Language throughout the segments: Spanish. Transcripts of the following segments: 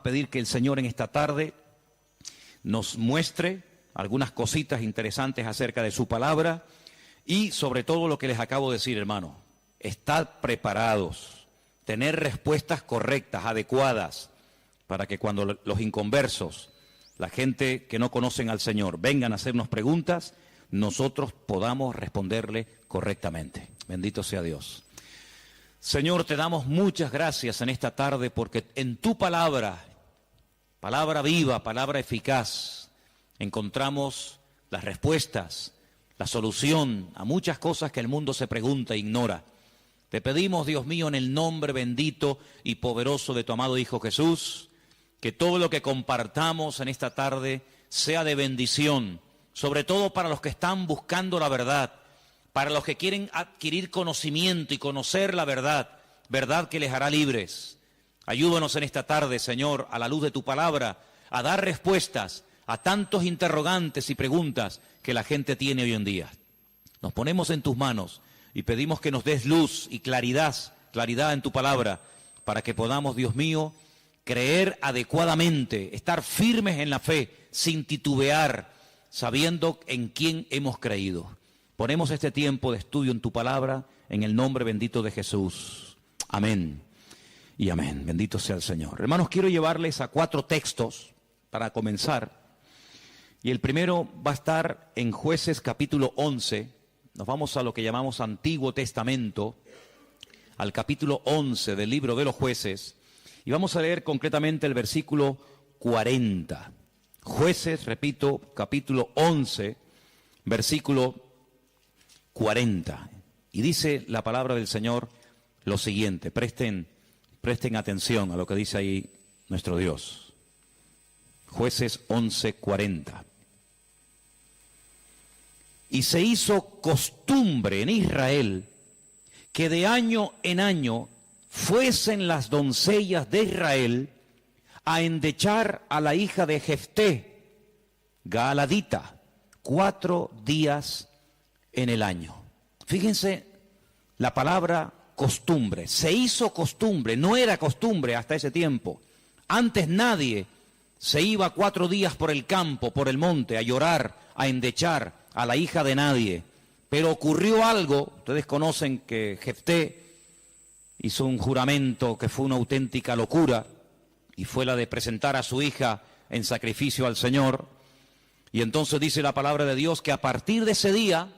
Pedir que el Señor en esta tarde nos muestre algunas cositas interesantes acerca de su palabra y sobre todo lo que les acabo de decir, hermano. Estar preparados, tener respuestas correctas, adecuadas, para que cuando los inconversos, la gente que no conocen al Señor, vengan a hacernos preguntas, nosotros podamos responderle correctamente. Bendito sea Dios. Señor, te damos muchas gracias en esta tarde porque en tu palabra, palabra viva, palabra eficaz, encontramos las respuestas, la solución a muchas cosas que el mundo se pregunta e ignora. Te pedimos, Dios mío, en el nombre bendito y poderoso de tu amado Hijo Jesús, que todo lo que compartamos en esta tarde sea de bendición, sobre todo para los que están buscando la verdad, para los que quieren adquirir conocimiento y conocer la verdad, verdad que les hará libres. Ayúdanos en esta tarde, Señor, a la luz de tu palabra, a dar respuestas a tantos interrogantes y preguntas que la gente tiene hoy en día. Nos ponemos en tus manos y pedimos que nos des luz y claridad en tu palabra, para que podamos, Dios mío, creer adecuadamente, estar firmes en la fe, sin titubear, sabiendo en quién hemos creído. Ponemos este tiempo de estudio en tu palabra, en el nombre bendito de Jesús. Amén y amén. Bendito sea el Señor. Hermanos, quiero llevarles a 4 textos para comenzar. Y el primero va a estar en Jueces capítulo 11. Nos vamos a lo que llamamos Antiguo Testamento, al capítulo 11 del libro de los Jueces. Y vamos a leer concretamente el versículo 40. Jueces, repito, capítulo 11, versículo 40. Y dice la palabra del Señor lo siguiente. Presten atención a lo que dice ahí nuestro Dios. Jueces 11, 40. Y se hizo costumbre en Israel que de año en año fuesen las doncellas de Israel a endechar a la hija de Jefté, Gaaladita, 4 días en el año. Fíjense la palabra costumbre. Se hizo costumbre, no era costumbre hasta ese tiempo. Antes nadie se iba 4 días por el campo, por el monte, a llorar, a endechar a la hija de nadie. Pero ocurrió algo, ustedes conocen que Jefté hizo un juramento que fue una auténtica locura, y fue la de presentar a su hija en sacrificio al Señor. Y entonces dice la palabra de Dios que a partir de ese día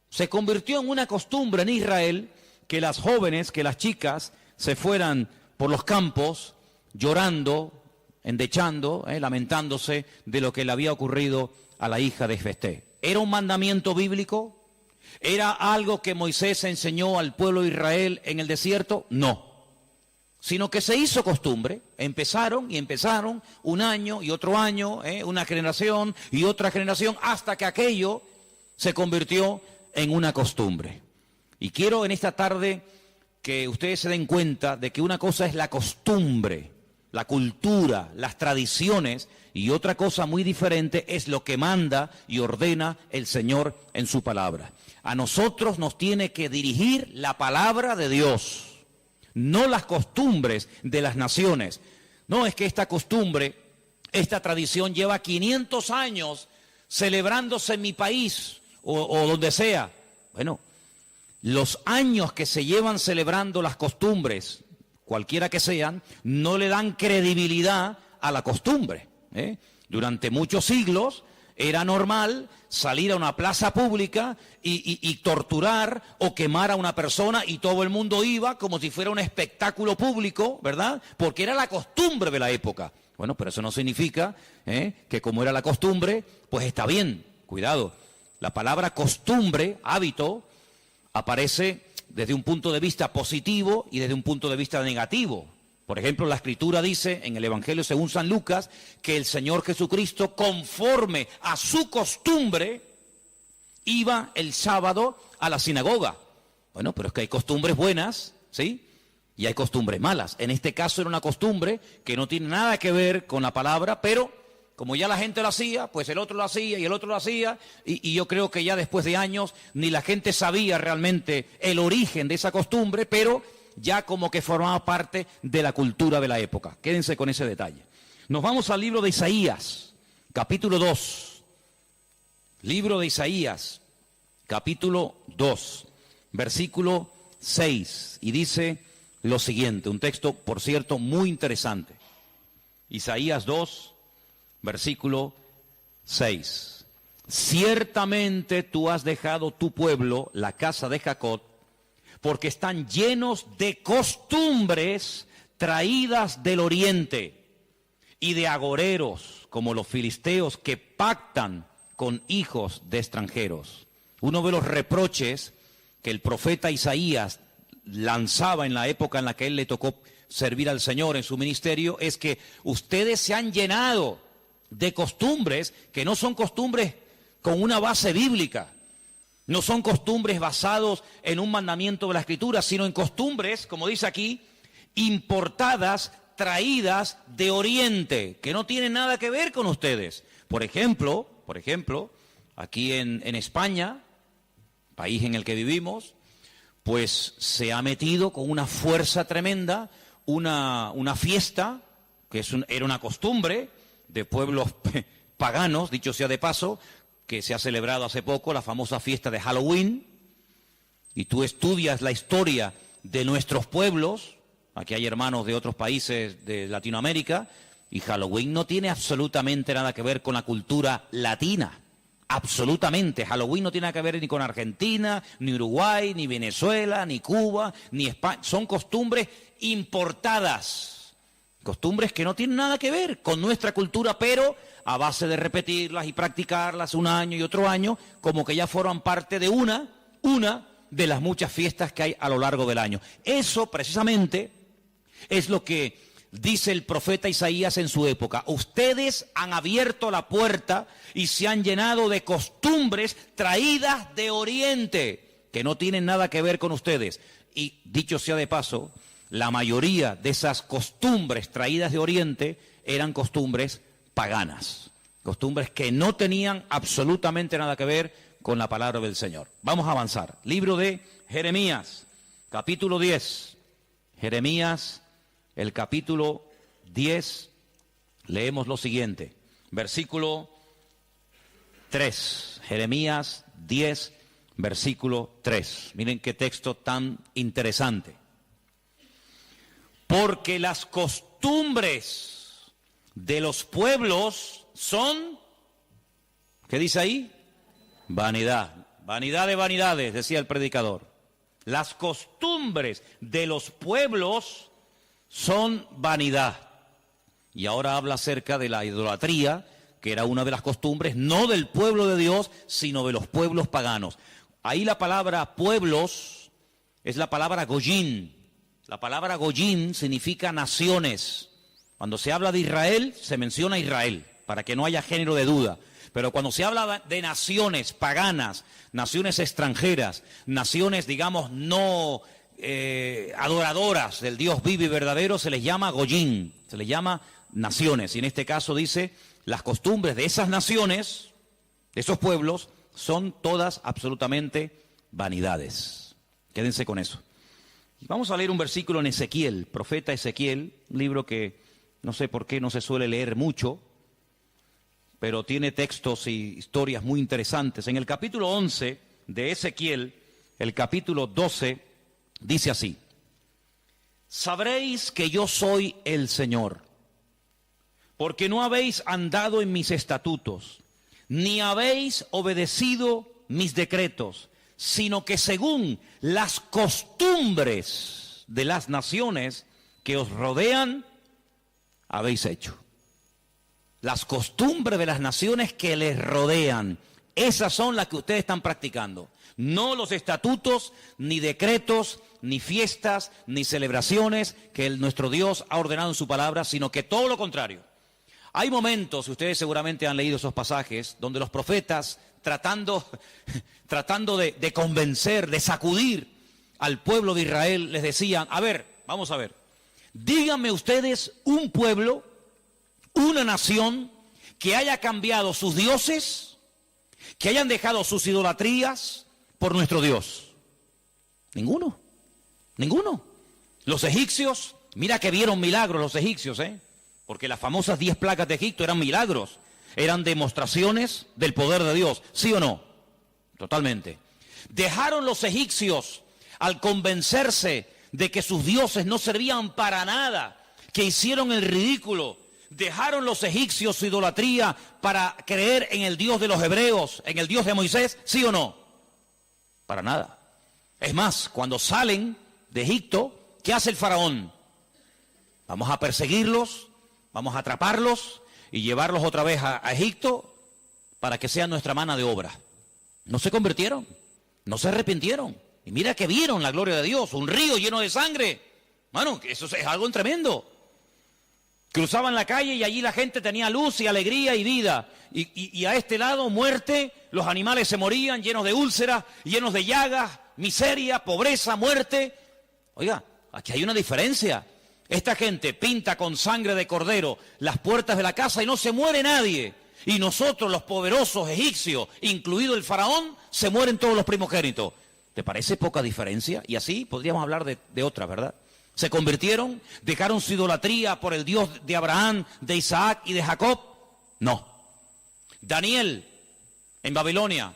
se convirtió en una costumbre en Israel que las jóvenes, que las chicas se fueran por los campos llorando, endechando, lamentándose de lo que le había ocurrido a la hija de Jefté. ¿Era un mandamiento bíblico? ¿Era algo que Moisés enseñó al pueblo de Israel en el desierto? No. Sino que se hizo costumbre. Empezaron un año y otro año, una generación y otra generación, hasta que aquello se convirtió en una costumbre. Y quiero en esta tarde que ustedes se den cuenta de que una cosa es la costumbre, la cultura, las tradiciones, y otra cosa muy diferente es lo que manda y ordena el Señor en su palabra. A nosotros nos tiene que dirigir la palabra de Dios, no las costumbres de las naciones. No es que esta costumbre, esta tradición lleva 500 años celebrándose en mi país o donde sea. Bueno, los años que se llevan celebrando las costumbres, cualquiera que sean, no le dan credibilidad a la costumbre. Durante muchos siglos era normal salir a una plaza pública y torturar o quemar a una persona, y todo el mundo iba como si fuera un espectáculo público, ¿verdad? Porque era la costumbre de la época. Bueno, pero eso no significa que como era la costumbre, pues está bien. Cuidado, la palabra costumbre, hábito, aparece desde un punto de vista positivo y desde un punto de vista negativo. Por ejemplo, la Escritura dice en el Evangelio según San Lucas que el Señor Jesucristo, conforme a su costumbre, iba el sábado a la sinagoga. Bueno, pero es que hay costumbres buenas, ¿sí? Y hay costumbres malas. En este caso era una costumbre que no tiene nada que ver con la palabra, pero como ya la gente lo hacía, pues el otro lo hacía y el otro lo hacía, y yo creo que ya después de años ni la gente sabía realmente el origen de esa costumbre, pero ya como que formaba parte de la cultura de la época. Quédense con ese detalle. Nos vamos al libro de Isaías, capítulo 2. Libro de Isaías, capítulo 2, versículo 6. Y dice lo siguiente, un texto, por cierto, muy interesante. Isaías 2, versículo 6. Ciertamente tú has dejado tu pueblo, la casa de Jacob, porque están llenos de costumbres traídas del oriente y de agoreros, como los filisteos que pactan con hijos de extranjeros. Uno de los reproches que el profeta Isaías lanzaba en la época en la que él le tocó servir al Señor en su ministerio es que ustedes se han llenado de costumbres que no son costumbres con una base bíblica, no son costumbres basados en un mandamiento de la Escritura, sino en costumbres, como dice aquí, importadas, traídas de Oriente, que no tienen nada que ver con ustedes. Por ejemplo, aquí en España, país en el que vivimos, pues se ha metido con una fuerza tremenda una fiesta, que era una costumbre de pueblos paganos, dicho sea de paso, que se ha celebrado hace poco, la famosa fiesta de Halloween, y tú estudias la historia de nuestros pueblos, aquí hay hermanos de otros países de Latinoamérica, y Halloween no tiene absolutamente nada que ver con la cultura latina. Absolutamente. Halloween no tiene nada que ver ni con Argentina, ni Uruguay, ni Venezuela, ni Cuba, ni España. Son costumbres importadas. Costumbres que no tienen nada que ver con nuestra cultura, pero a base de repetirlas y practicarlas un año y otro año, como que ya forman parte de una de las muchas fiestas que hay a lo largo del año. Eso precisamente es lo que dice el profeta Isaías en su época. Ustedes han abierto la puerta y se han llenado de costumbres traídas de Oriente, que no tienen nada que ver con ustedes. Y dicho sea de paso, la mayoría de esas costumbres traídas de Oriente eran costumbres paganas, costumbres que no tenían absolutamente nada que ver con la palabra del Señor. Vamos a avanzar. Libro de Jeremías, capítulo 10. Jeremías, el capítulo 10, leemos lo siguiente, versículo 3, Jeremías 10, versículo 3. Miren qué texto tan interesante. Porque las costumbres de los pueblos son, ¿qué dice ahí? Vanidad, vanidad de vanidades, decía el predicador. Las costumbres de los pueblos son vanidad. Y ahora habla acerca de la idolatría, que era una de las costumbres, no del pueblo de Dios, sino de los pueblos paganos. Ahí la palabra pueblos es la palabra goyín. La palabra goyín significa naciones. Cuando se habla de Israel, se menciona Israel, para que no haya género de duda. Pero cuando se habla de naciones paganas, naciones extranjeras, naciones, digamos, no adoradoras del Dios vivo y verdadero, se les llama goyín, se les llama naciones. Y en este caso dice, las costumbres de esas naciones, de esos pueblos, son todas absolutamente vanidades. Quédense con eso. Vamos a leer un versículo en Ezequiel, profeta Ezequiel, un libro que no sé por qué no se suele leer mucho, pero tiene textos y historias muy interesantes. En el capítulo 11 de Ezequiel, el capítulo 12, dice así: sabréis que yo soy el Señor, porque no habéis andado en mis estatutos, ni habéis obedecido mis decretos, sino que según las costumbres de las naciones que os rodean, habéis hecho. Las costumbres de las naciones que les rodean, esas son las que ustedes están practicando. No los estatutos, ni decretos, ni fiestas, ni celebraciones que nuestro Dios ha ordenado en su palabra, sino que todo lo contrario. Hay momentos, ustedes seguramente han leído esos pasajes, donde los profetas, tratando de convencer, de sacudir al pueblo de Israel, les decían: a ver, vamos a ver, díganme ustedes un pueblo, una nación que haya cambiado sus dioses, que hayan dejado sus idolatrías por nuestro Dios. Ninguno. Los egipcios, mira que vieron milagros los egipcios, porque las famosas 10 plagas de Egipto eran milagros, eran demostraciones del poder de Dios, ¿sí o no? Totalmente. Dejaron los egipcios al convencerse de que sus dioses no servían para nada, que hicieron el ridículo. Dejaron los egipcios su idolatría para creer en el Dios de los hebreos, en el Dios de Moisés, ¿sí o no? Para nada. Es más, cuando salen de Egipto, ¿qué hace el faraón? Vamos a perseguirlos, vamos a atraparlos y llevarlos otra vez a Egipto para que sean nuestra mano de obra. No se convirtieron, no se arrepintieron. Y mira que vieron la gloria de Dios, un río lleno de sangre. Bueno, eso es algo tremendo. Cruzaban la calle y allí la gente tenía luz y alegría y vida. Y a este lado, muerte, los animales se morían llenos de úlceras, llenos de llagas, miseria, pobreza, muerte. Oiga, aquí hay una diferencia. Esta gente pinta con sangre de cordero las puertas de la casa y no se muere nadie. Y nosotros, los poderosos egipcios, incluido el faraón, se mueren todos los primogénitos. ¿Te parece poca diferencia? Y así podríamos hablar de otra, ¿verdad? Se convirtieron, dejaron su idolatría por el Dios de Abraham, de Isaac y de Jacob. No. Daniel, en Babilonia,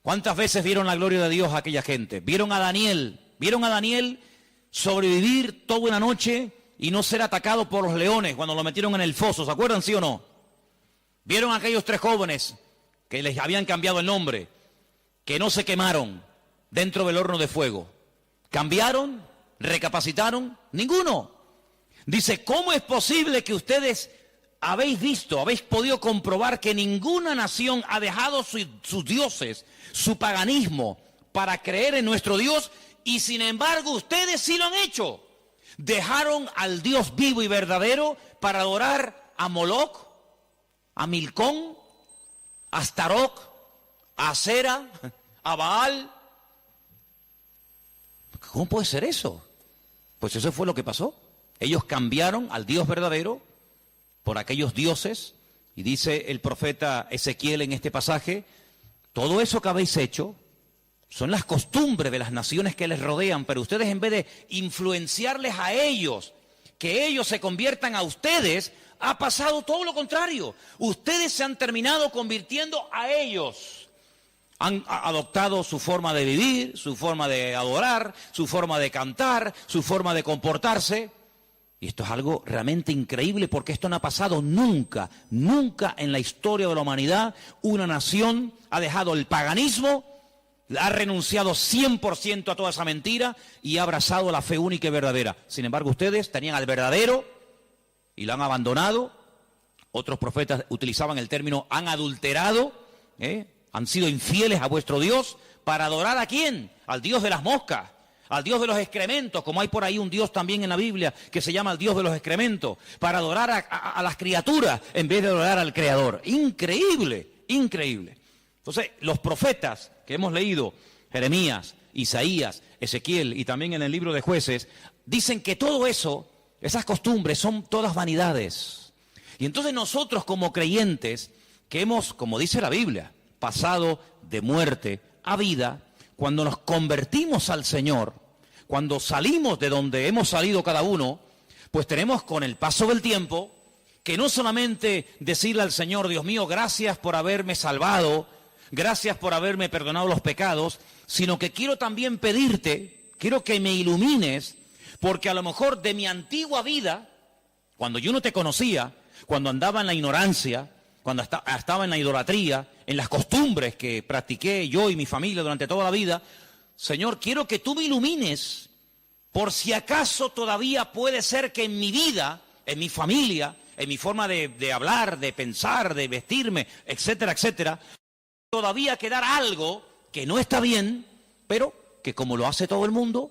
¿cuántas veces vieron la gloria de Dios a aquella gente? Vieron a Daniel sobrevivir toda una noche y no ser atacado por los leones cuando lo metieron en el foso. ¿Se acuerdan, sí o no? Vieron a aquellos 3 jóvenes que les habían cambiado el nombre, que no se quemaron dentro del horno de fuego. ¿Cambiaron? ¿Recapacitaron? Ninguno. Dice, ¿cómo es posible que ustedes habéis podido comprobar que ninguna nación ha dejado sus dioses, su paganismo, para creer en nuestro Dios? Y sin embargo, ustedes sí lo han hecho. Dejaron al Dios vivo y verdadero para adorar a Moloch, a Milcón, a Astaroth, a Acera, a Baal. ¿Cómo puede ser eso? Pues eso fue lo que pasó. Ellos cambiaron al Dios verdadero por aquellos dioses. Y dice el profeta Ezequiel en este pasaje, todo eso que habéis hecho son las costumbres de las naciones que les rodean, pero ustedes en vez de influenciarles a ellos, que ellos se conviertan a ustedes, ha pasado todo lo contrario. Ustedes se han terminado convirtiendo a ellos. Han adoptado su forma de vivir, su forma de adorar, su forma de cantar, su forma de comportarse. Y esto es algo realmente increíble porque esto no ha pasado nunca, nunca en la historia de la humanidad. Una nación ha dejado el paganismo, ha renunciado 100% a toda esa mentira y ha abrazado la fe única y verdadera. Sin embargo, ustedes tenían al verdadero y lo han abandonado. Otros profetas utilizaban el término han adulterado, han sido infieles a vuestro Dios para adorar ¿a quién? Al Dios de las moscas, al Dios de los excrementos, como hay por ahí un Dios también en la Biblia que se llama el Dios de los excrementos, para adorar a las criaturas en vez de adorar al Creador. Increíble, increíble. Entonces, los profetas que hemos leído, Jeremías, Isaías, Ezequiel y también en el libro de Jueces, dicen que todo eso, esas costumbres son todas vanidades. Y entonces nosotros como creyentes, que hemos, como dice la Biblia, pasado de muerte a vida, cuando nos convertimos al Señor, cuando salimos de donde hemos salido cada uno, pues tenemos con el paso del tiempo que no solamente decirle al Señor, Dios mío, gracias por haberme salvado, gracias por haberme perdonado los pecados, sino que quiero también pedirte, quiero que me ilumines, porque a lo mejor de mi antigua vida, cuando yo no te conocía, cuando andaba en la ignorancia, cuando estaba en la idolatría, en las costumbres que practiqué yo y mi familia durante toda la vida, Señor, quiero que tú me ilumines, por si acaso todavía puede ser que en mi vida, en mi familia, en mi forma de hablar, de pensar, de vestirme, etcétera, etcétera, todavía quedar algo que no está bien, pero que como lo hace todo el mundo,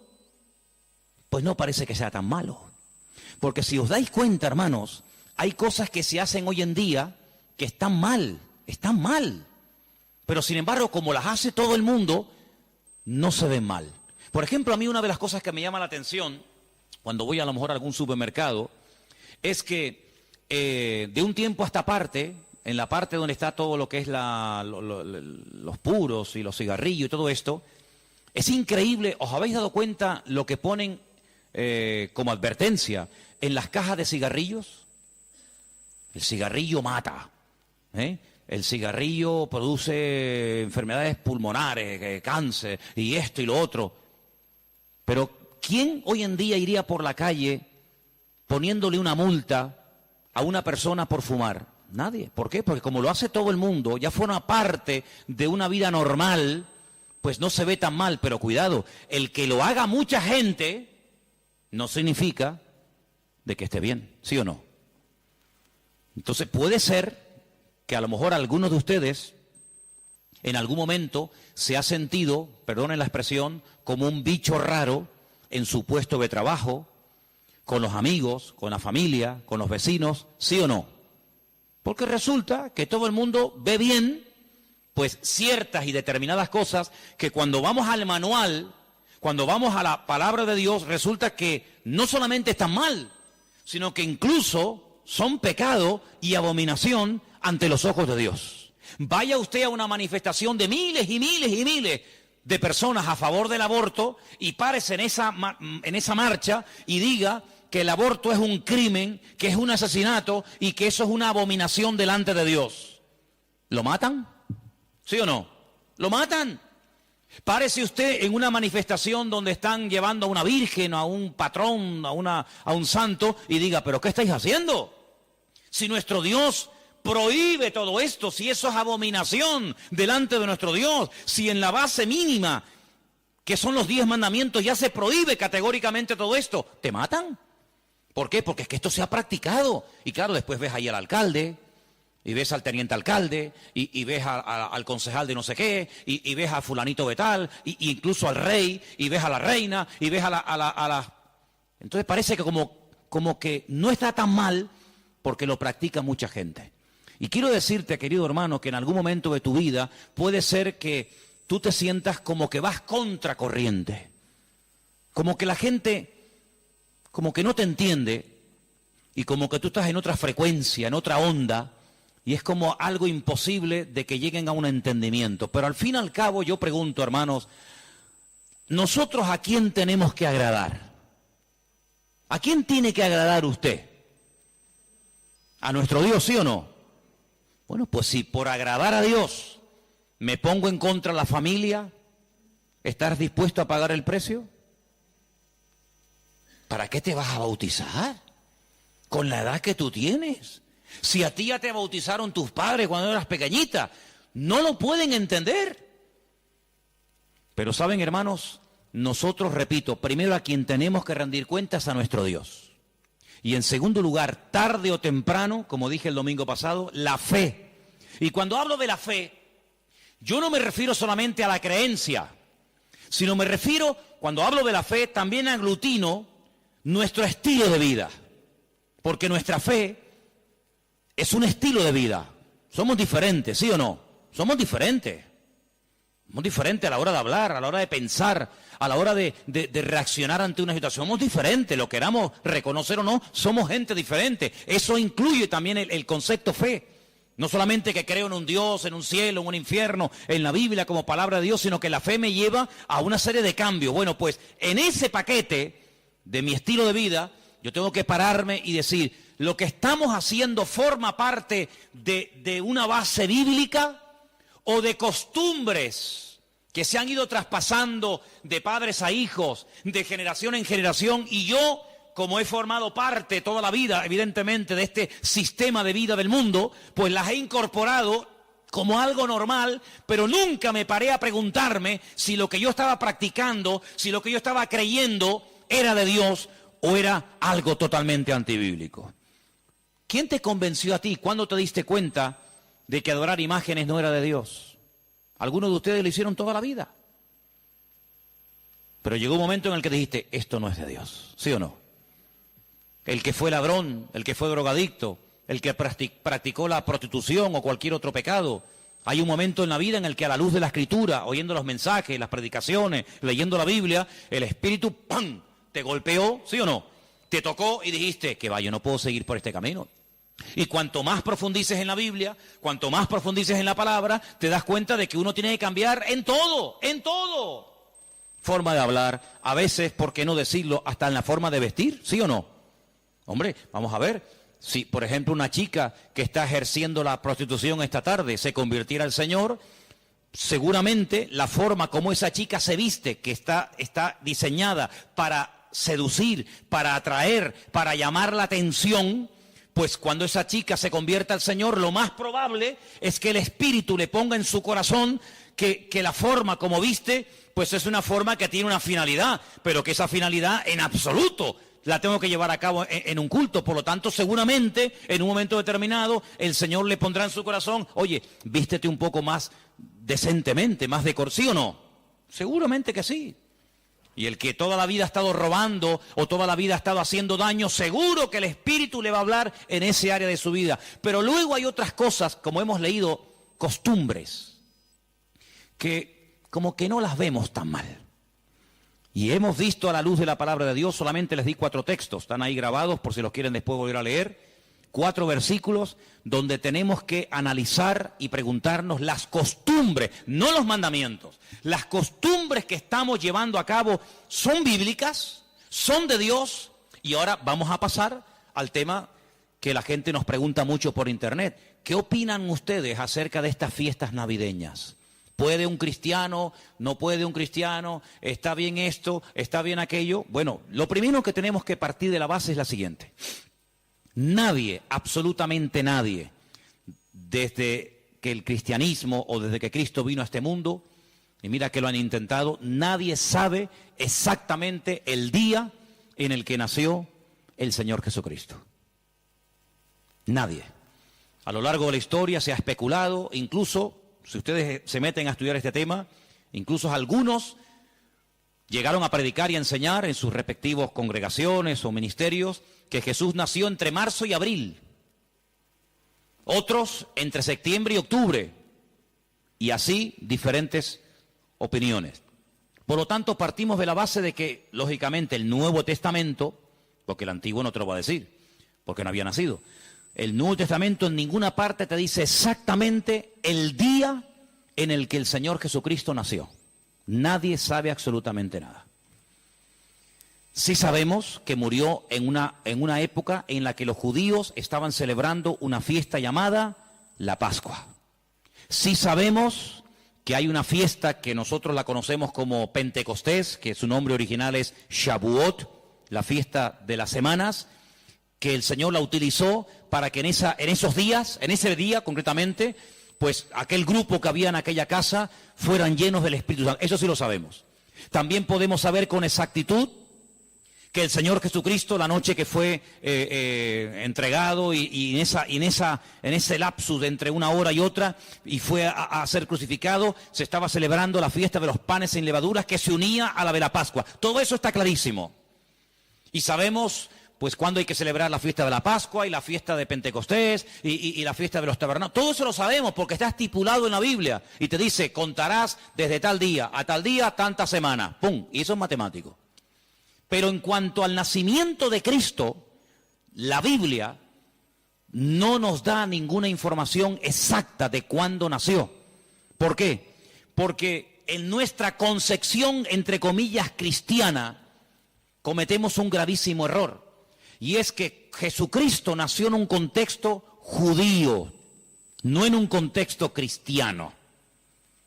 pues no parece que sea tan malo. Porque si os dais cuenta, hermanos, hay cosas que se hacen hoy en día que están mal, pero sin embargo, como las hace todo el mundo, no se ven mal. Por ejemplo, a mí una de las cosas que me llama la atención, cuando voy a lo mejor a algún supermercado, es que de un tiempo a esta parte, en la parte donde está todo lo que es los puros y los cigarrillos y todo esto, es increíble, ¿os habéis dado cuenta lo que ponen como advertencia, en las cajas de cigarrillos, el cigarrillo mata, ¿eh? El cigarrillo produce enfermedades pulmonares, cáncer, y esto y lo otro. Pero ¿quién hoy en día iría por la calle poniéndole una multa a una persona por fumar? Nadie. ¿Por qué? Porque como lo hace todo el mundo, ya forma parte de una vida normal, pues no se ve tan mal. Pero cuidado, el que lo haga mucha gente no significa de que esté bien, ¿sí o no? Entonces puede ser que a lo mejor algunos de ustedes en algún momento se ha sentido, perdonen la expresión, como un bicho raro en su puesto de trabajo, con los amigos, con la familia, con los vecinos, ¿sí o no? Porque resulta que todo el mundo ve bien, pues ciertas y determinadas cosas que cuando vamos al manual, cuando vamos a la palabra de Dios, resulta que no solamente están mal, sino que incluso son pecado y abominación ante los ojos de Dios. Vaya usted a una manifestación de miles y miles y miles de personas a favor del aborto y párese en esa marcha y diga que el aborto es un crimen, que es un asesinato y que eso es una abominación delante de Dios. ¿Lo matan? ¿Sí o no? ¿Lo matan? Párese usted en una manifestación donde están llevando a una virgen, a un patrón, a un santo y diga, ¿pero qué estáis haciendo? Si nuestro Dios prohíbe todo esto, si eso es abominación delante de nuestro Dios, si en la base mínima, que son los 10 mandamientos, ya se prohíbe categóricamente todo esto, ¿te matan? ¿Por qué? Porque es que esto se ha practicado. Y claro, después ves ahí al alcalde, y ves al teniente alcalde, y ves al concejal de no sé qué, y ves a fulanito de tal, y incluso al rey, y ves a la reina, y ves a la... Entonces parece que como que no está tan mal, porque lo practica mucha gente. Y quiero decirte, querido hermano, que en algún momento de tu vida puede ser que tú te sientas como que vas contracorriente, como que la gente como que no te entiende y como que tú estás en otra frecuencia, en otra onda, y es como algo imposible de que lleguen a un entendimiento. Pero al fin y al cabo yo pregunto, hermanos, ¿nosotros a quién tenemos que agradar? ¿A quién tiene que agradar usted? ¿A nuestro Dios, sí o no? Bueno, pues si por agradar a Dios me pongo en contra de la familia, ¿estás dispuesto a pagar el precio? ¿Para qué te vas a bautizar? Con la edad que tú tienes. Si a ti ya te bautizaron tus padres cuando eras pequeñita, no lo pueden entender. Pero saben, hermanos, nosotros, repito, primero a quien tenemos que rendir cuentas a nuestro Dios. Y en segundo lugar, tarde o temprano, como dije el domingo pasado, la fe. Y cuando hablo de la fe, yo no me refiero solamente a la creencia, sino me refiero, cuando hablo de la fe, también aglutino nuestro estilo de vida. Porque nuestra fe es un estilo de vida. Somos diferentes, ¿sí o no? Somos diferentes. Somos diferentes a la hora de hablar, a la hora de pensar, a la hora de reaccionar ante una situación. Somos diferentes, lo queramos reconocer o no, somos gente diferente. Eso incluye también el concepto fe. No solamente que creo en un Dios, en un cielo, en un infierno, en la Biblia como palabra de Dios, sino que la fe me lleva a una serie de cambios. Bueno, pues en ese paquete de mi estilo de vida, yo tengo que pararme y decir, ¿lo que estamos haciendo forma parte de una base bíblica o de costumbres que se han ido traspasando de padres a hijos, de generación en generación? Y yo, como he formado parte toda la vida, evidentemente, de este sistema de vida del mundo, pues las he incorporado como algo normal, pero nunca me paré a preguntarme si lo que yo estaba practicando, si lo que yo estaba creyendo era de Dios o era algo totalmente antibíblico. ¿Quién te convenció a ti? ¿Cuándo te diste cuenta de que adorar imágenes no era de Dios? Algunos de ustedes lo hicieron toda la vida. Pero llegó un momento en el que dijiste, esto no es de Dios, ¿sí o no? El que fue ladrón, el que fue drogadicto, el que practicó la prostitución o cualquier otro pecado. Hay un momento en la vida en el que a la luz de la Escritura, oyendo los mensajes, las predicaciones, leyendo la Biblia, el Espíritu, ¡pam!, te golpeó, ¿sí o no? Te tocó y dijiste, que va, yo no puedo seguir por este camino. Y cuanto más profundices en la Biblia, cuanto más profundices en la palabra, te das cuenta de que uno tiene que cambiar en todo, en todo. forma de hablar, a veces, ¿por qué no decirlo?, hasta en la forma de vestir, ¿sí o no? Hombre, vamos a ver, si por ejemplo una chica que está ejerciendo la prostitución esta tarde se convirtiera al Señor, seguramente la forma como esa chica se viste, que está diseñada para seducir, para atraer, para llamar la atención, pues cuando esa chica se convierta al Señor, lo más probable es que el Espíritu le ponga en su corazón que la forma como viste, pues es una forma que tiene una finalidad, pero que esa finalidad en absoluto la tengo que llevar a cabo en un culto. Por lo tanto, seguramente, en un momento determinado, el Señor le pondrá en su corazón, oye, vístete un poco más decentemente, más ¿sí o no? Seguramente que sí. Y el que toda la vida ha estado robando o toda la vida ha estado haciendo daño, seguro que el Espíritu le va a hablar en ese área de su vida. Pero luego hay otras cosas, como hemos leído, costumbres, que como que no las vemos tan mal. Y hemos visto a la luz de la palabra de Dios, solamente les di 4 textos, están ahí grabados por si los quieren después volver a leer, 4 versículos donde tenemos que analizar y preguntarnos las costumbres, no los mandamientos, las costumbres que estamos llevando a cabo son bíblicas, son de Dios. Y ahora vamos a pasar al tema que la gente nos pregunta mucho por internet. ¿Qué opinan ustedes acerca de estas fiestas navideñas? ¿Puede un cristiano? ¿No puede un cristiano? ¿Está bien esto? ¿Está bien aquello? Bueno, lo primero que tenemos que partir de la base es la siguiente. Nadie, absolutamente nadie, desde que el cristianismo o desde que Cristo vino a este mundo, y mira que lo han intentado, nadie sabe exactamente el día en el que nació el Señor Jesucristo. Nadie. A lo largo de la historia se ha especulado, incluso, si ustedes se meten a estudiar este tema, incluso algunos llegaron a predicar y a enseñar en sus respectivos congregaciones o ministerios que Jesús nació entre marzo y abril. Otros entre septiembre y octubre. Y así diferentes opiniones. Por lo tanto, partimos de la base de que, lógicamente, el Nuevo Testamento, porque el Antiguo no te lo va a decir, porque no había nacido, el Nuevo Testamento en ninguna parte te dice exactamente el día en el que el Señor Jesucristo nació. Nadie sabe absolutamente nada. Sí sabemos que murió en una época en la que los judíos estaban celebrando una fiesta llamada la Pascua. Sí sabemos que hay una fiesta que nosotros la conocemos como Pentecostés, que su nombre original es Shavuot, la fiesta de las semanas, que el Señor la utilizó para que en esos días, en ese día concretamente, pues aquel grupo que había en aquella casa fueran llenos del Espíritu Santo. Eso sí lo sabemos. También podemos saber con exactitud que el Señor Jesucristo, la noche que fue entregado y en ese lapsus de entre una hora y otra, y fue a ser crucificado, se estaba celebrando la fiesta de los panes sin levaduras que se unía a la de la Pascua. Todo eso está clarísimo. Y sabemos pues cuándo hay que celebrar la fiesta de la Pascua y la fiesta de Pentecostés y la fiesta de los tabernáculos. Todo eso lo sabemos porque está estipulado en la Biblia y te dice, contarás desde tal día a tal día, tanta semana. ¡Pum! Y eso es matemático. Pero en cuanto al nacimiento de Cristo, la Biblia no nos da ninguna información exacta de cuándo nació. ¿Por qué? Porque en nuestra concepción, entre comillas, cristiana, cometemos un gravísimo error. Y es que Jesucristo nació en un contexto judío, no en un contexto cristiano.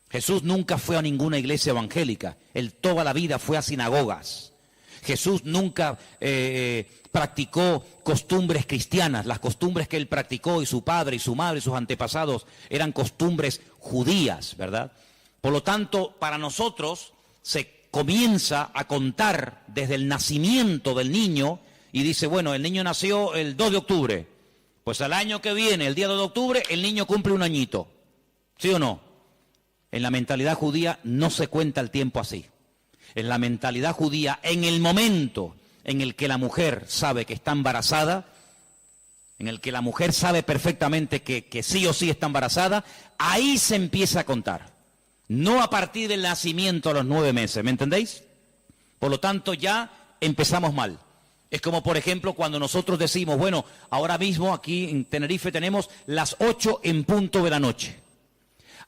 Jesús nunca fue a ninguna iglesia evangélica, él toda la vida fue a sinagogas. Jesús nunca practicó costumbres cristianas, las costumbres que él practicó y su padre y su madre y sus antepasados eran costumbres judías, ¿verdad? Por lo tanto, para nosotros se comienza a contar desde el nacimiento del niño y dice, bueno, el niño nació el 2 de octubre, pues al año que viene, el día 2 de octubre, el niño cumple un añito, ¿sí o no? En la mentalidad judía no se cuenta el tiempo así. En la mentalidad judía, en el momento en el que la mujer sabe que está embarazada, en el que la mujer sabe perfectamente que sí o sí está embarazada, ahí se empieza a contar. No a partir del nacimiento a los 9 meses, ¿me entendéis? Por lo tanto, ya empezamos mal. Es como, por ejemplo, cuando nosotros decimos, bueno, ahora mismo aquí en Tenerife tenemos las 8 en punto de la noche.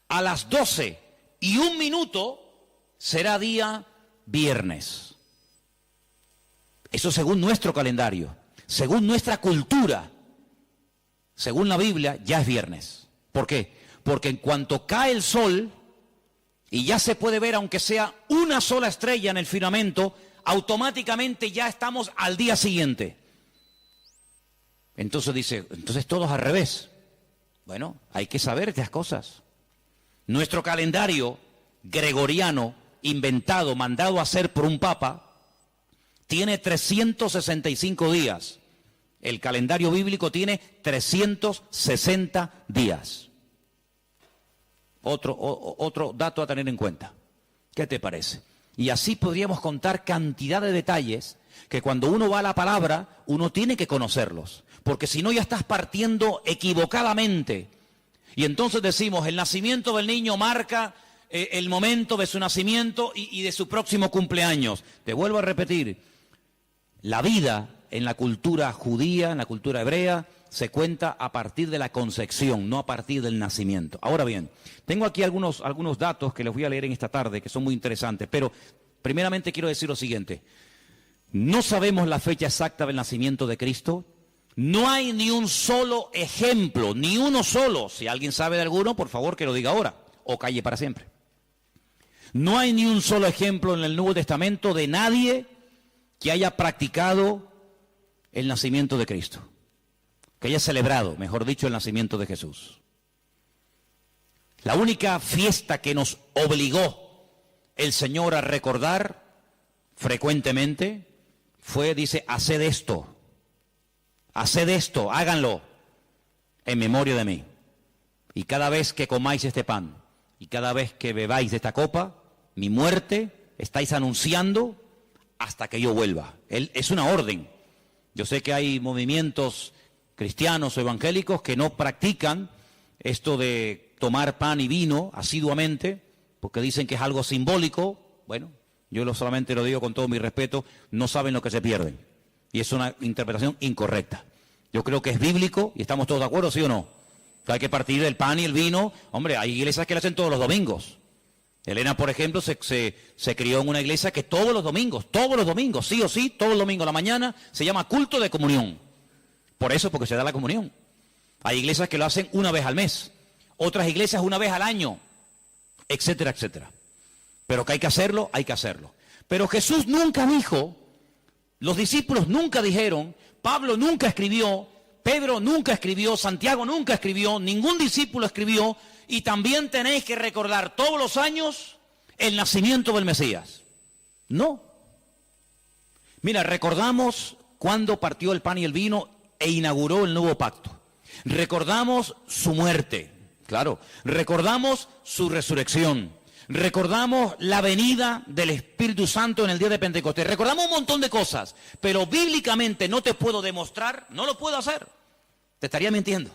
A las 12:01 será día viernes. Eso según nuestro calendario, según nuestra cultura, según la Biblia, ya es viernes. ¿Por qué? Porque en cuanto cae el sol y ya se puede ver, aunque sea una sola estrella en el firmamento, automáticamente ya estamos al día siguiente. Entonces dice, entonces todos al revés. Bueno, hay que saber estas cosas. Nuestro calendario gregoriano, inventado, mandado a hacer por un papa, tiene 365 días. El calendario bíblico tiene 360 días. Otro dato a tener en cuenta. ¿Qué te parece? Y así podríamos contar cantidad de detalles que cuando uno va a la palabra, uno tiene que conocerlos. Porque si no ya estás partiendo equivocadamente. Y entonces decimos, el nacimiento del niño marca el momento de su nacimiento y de su próximo cumpleaños. Te vuelvo a repetir, la vida en la cultura judía, en la cultura hebrea, se cuenta a partir de la concepción, no a partir del nacimiento. Ahora bien, tengo aquí algunos datos que les voy a leer en esta tarde, que son muy interesantes, pero primeramente quiero decir lo siguiente. No sabemos la fecha exacta del nacimiento de Cristo. No hay ni un solo ejemplo, ni uno solo. Si alguien sabe de alguno, por favor que lo diga ahora, o calle para siempre. No hay ni un solo ejemplo en el Nuevo Testamento de nadie que haya practicado el nacimiento de Cristo, que haya celebrado, mejor dicho, el nacimiento de Jesús. La única fiesta que nos obligó el Señor a recordar frecuentemente fue, dice, haced esto, háganlo en memoria de mí. Y cada vez que comáis este pan y cada vez que bebáis de esta copa, mi muerte estáis anunciando hasta que yo vuelva. Es una orden. Yo sé que hay movimientos cristianos o evangélicos que no practican esto de tomar pan y vino asiduamente, porque dicen que es algo simbólico. Bueno, yo solamente lo digo con todo mi respeto, no saben lo que se pierden. Y es una interpretación incorrecta. Yo creo que es bíblico y estamos todos de acuerdo, ¿sí o no? Que hay que partir del pan y el vino. Hombre, hay iglesias que lo hacen todos los domingos. Elena, por ejemplo, se crió en una iglesia que todos los domingos, sí o sí, todos los domingos a la mañana, se llama culto de comunión. Por eso, porque se da la comunión. Hay iglesias que lo hacen una vez al mes, otras iglesias una vez al año, etcétera, etcétera. Pero que hay que hacerlo, hay que hacerlo. Pero Jesús nunca dijo, los discípulos nunca dijeron, Pablo nunca escribió, Pedro nunca escribió, Santiago nunca escribió, ningún discípulo escribió, y también tenéis que recordar todos los años el nacimiento del Mesías. No. Mira, recordamos cuando partió el pan y el vino e inauguró el nuevo pacto. Recordamos su muerte, claro. Recordamos su resurrección. Recordamos la venida del Espíritu Santo en el día de Pentecostés. Recordamos un montón de cosas, pero bíblicamente no te puedo demostrar, no lo puedo hacer. Te estaría mintiendo.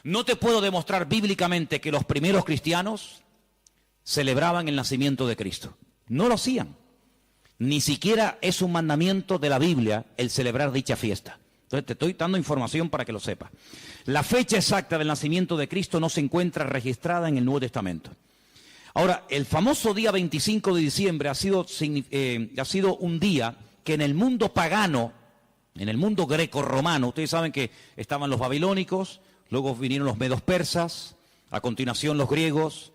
No te puedo demostrar bíblicamente que los primeros cristianos celebraban el nacimiento de Cristo. No lo hacían. Ni siquiera es un mandamiento de la Biblia el celebrar dicha fiesta. Entonces te estoy dando información para que lo sepas. La fecha exacta del nacimiento de Cristo no se encuentra registrada en el Nuevo Testamento. Ahora, el famoso día 25 de diciembre ha sido un día que en el mundo pagano, en el mundo greco-romano, ustedes saben que estaban los babilónicos, luego vinieron los medos persas, a continuación los griegos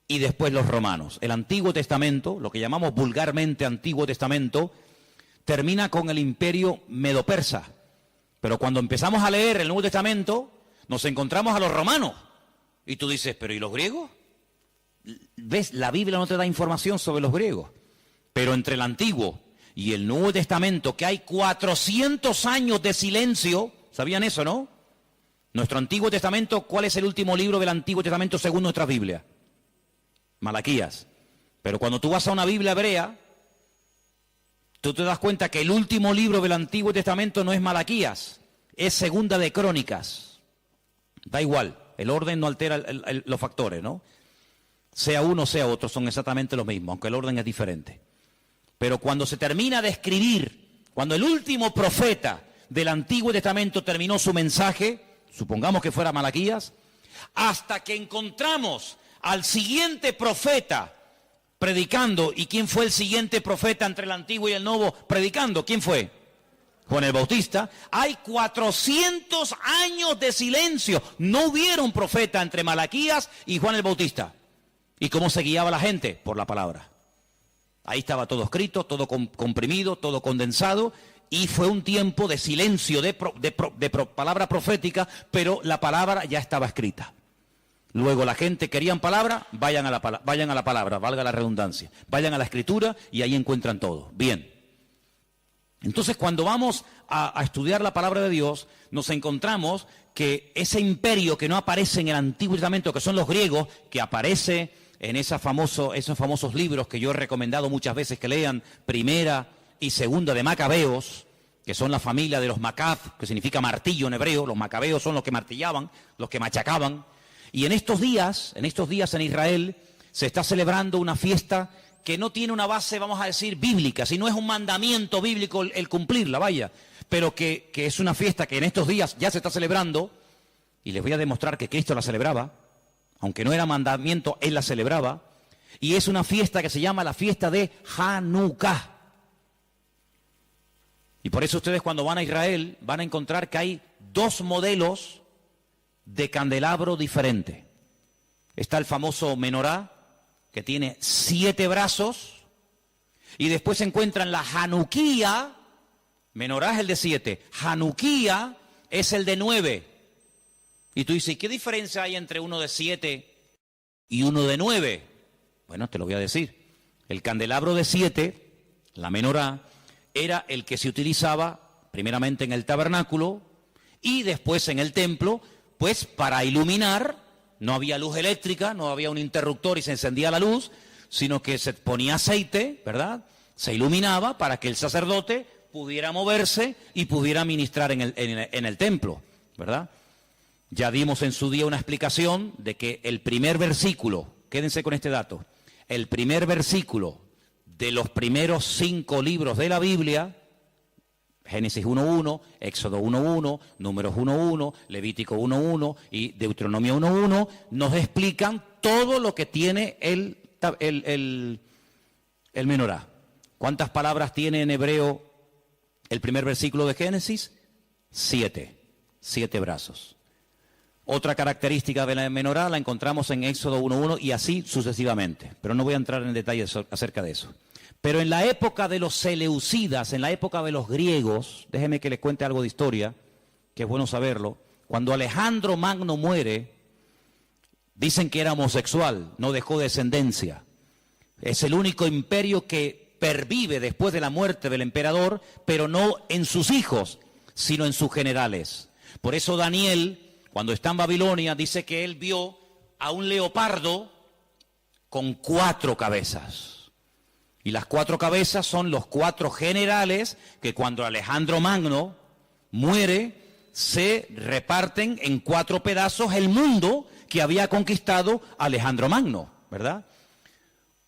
y después los romanos. El Antiguo Testamento, lo que llamamos vulgarmente Antiguo Testamento, termina con el imperio medo-persa. Pero cuando empezamos a leer el Nuevo Testamento, nos encontramos a los romanos. Y tú dices, ¿pero y los griegos? ¿Ves? La Biblia no te da información sobre los griegos. Pero entre el Antiguo y el Nuevo Testamento, que hay 400 años de silencio, ¿sabían eso, no? Nuestro Antiguo Testamento, ¿cuál es el último libro del Antiguo Testamento según nuestra Biblia? Malaquías. Pero cuando tú vas a una Biblia hebrea, tú te das cuenta que el último libro del Antiguo Testamento no es Malaquías, es Segunda de Crónicas. Da igual, el orden no altera los factores, ¿no? Sea uno, sea otro, son exactamente los mismos, aunque el orden es diferente. Pero cuando se termina de escribir, cuando el último profeta del Antiguo Testamento terminó su mensaje, supongamos que fuera Malaquías, hasta que encontramos al siguiente profeta predicando. ¿Y quién fue el siguiente profeta entre el Antiguo y el Nuevo predicando? ¿Quién fue? Juan el Bautista. Hay 400 años de silencio. No hubieron profeta entre Malaquías y Juan el Bautista. ¿Y cómo se guiaba la gente? Por la palabra. Ahí estaba todo escrito, todo comprimido, todo condensado. Y fue un tiempo de silencio, de palabra profética, pero la palabra ya estaba escrita. Luego la gente querían palabra, vayan a la palabra, valga la redundancia. Vayan a la escritura y ahí encuentran todo. Bien. Entonces cuando vamos a estudiar la palabra de Dios, nos encontramos que ese imperio que no aparece en el Antiguo Testamento, que son los griegos, que aparece en esos famosos libros que yo he recomendado muchas veces que lean, Primera y Segunda de Macabeos, que son la familia de los Macab, que significa martillo en hebreo. Los macabeos son los que martillaban, los que machacaban. Y en estos días en Israel se está celebrando una fiesta que no tiene una base, vamos a decir, bíblica, sino es un mandamiento bíblico el cumplirla, vaya, pero que es una fiesta que en estos días ya se está celebrando, y les voy a demostrar que Cristo la celebraba, aunque no era mandamiento, Él la celebraba, y es una fiesta que se llama la fiesta de Hanukkah. Y por eso ustedes cuando van a Israel van a encontrar que hay dos modelos de candelabro diferente. Está el famoso menorá, que tiene 7 brazos, y después se encuentran la Hanukkía. Menorá es el de 7, Hanukkía es el de 9. Y tú dices, ¿qué diferencia hay entre uno de 7 y uno de 9? Bueno, te lo voy a decir. El candelabro de 7, la menorá, era el que se utilizaba primeramente en el tabernáculo y después en el templo, pues para iluminar. No había luz eléctrica, no había un interruptor y se encendía la luz, sino que se ponía aceite, ¿verdad? Se iluminaba para que el sacerdote pudiera moverse y pudiera ministrar en el templo, ¿verdad? Ya dimos en su día una explicación de que el primer versículo, quédense con este dato, el primer versículo de los primeros 5 libros de la Biblia, Génesis 1.1, Éxodo 1.1, Números 1.1, Levítico 1.1 y Deuteronomio 1.1, nos explican todo lo que tiene el menorá. ¿Cuántas palabras tiene en hebreo el primer versículo de Génesis? 7 brazos. Otra característica de la menorá la encontramos en Éxodo 1.1 y así sucesivamente, pero no voy a entrar en detalles acerca de eso. Pero en la época de los seleucidas, en la época de los griegos, déjeme que les cuente algo de historia, que es bueno saberlo. Cuando Alejandro Magno muere, dicen que era homosexual, no dejó descendencia. Es el único imperio que pervive después de la muerte del emperador, pero no en sus hijos, sino en sus generales. Por eso Daniel, cuando está en Babilonia, dice que él vio a un leopardo con 4 cabezas. Y las 4 cabezas son los 4 generales que cuando Alejandro Magno muere, se reparten en 4 pedazos el mundo que había conquistado Alejandro Magno, ¿verdad?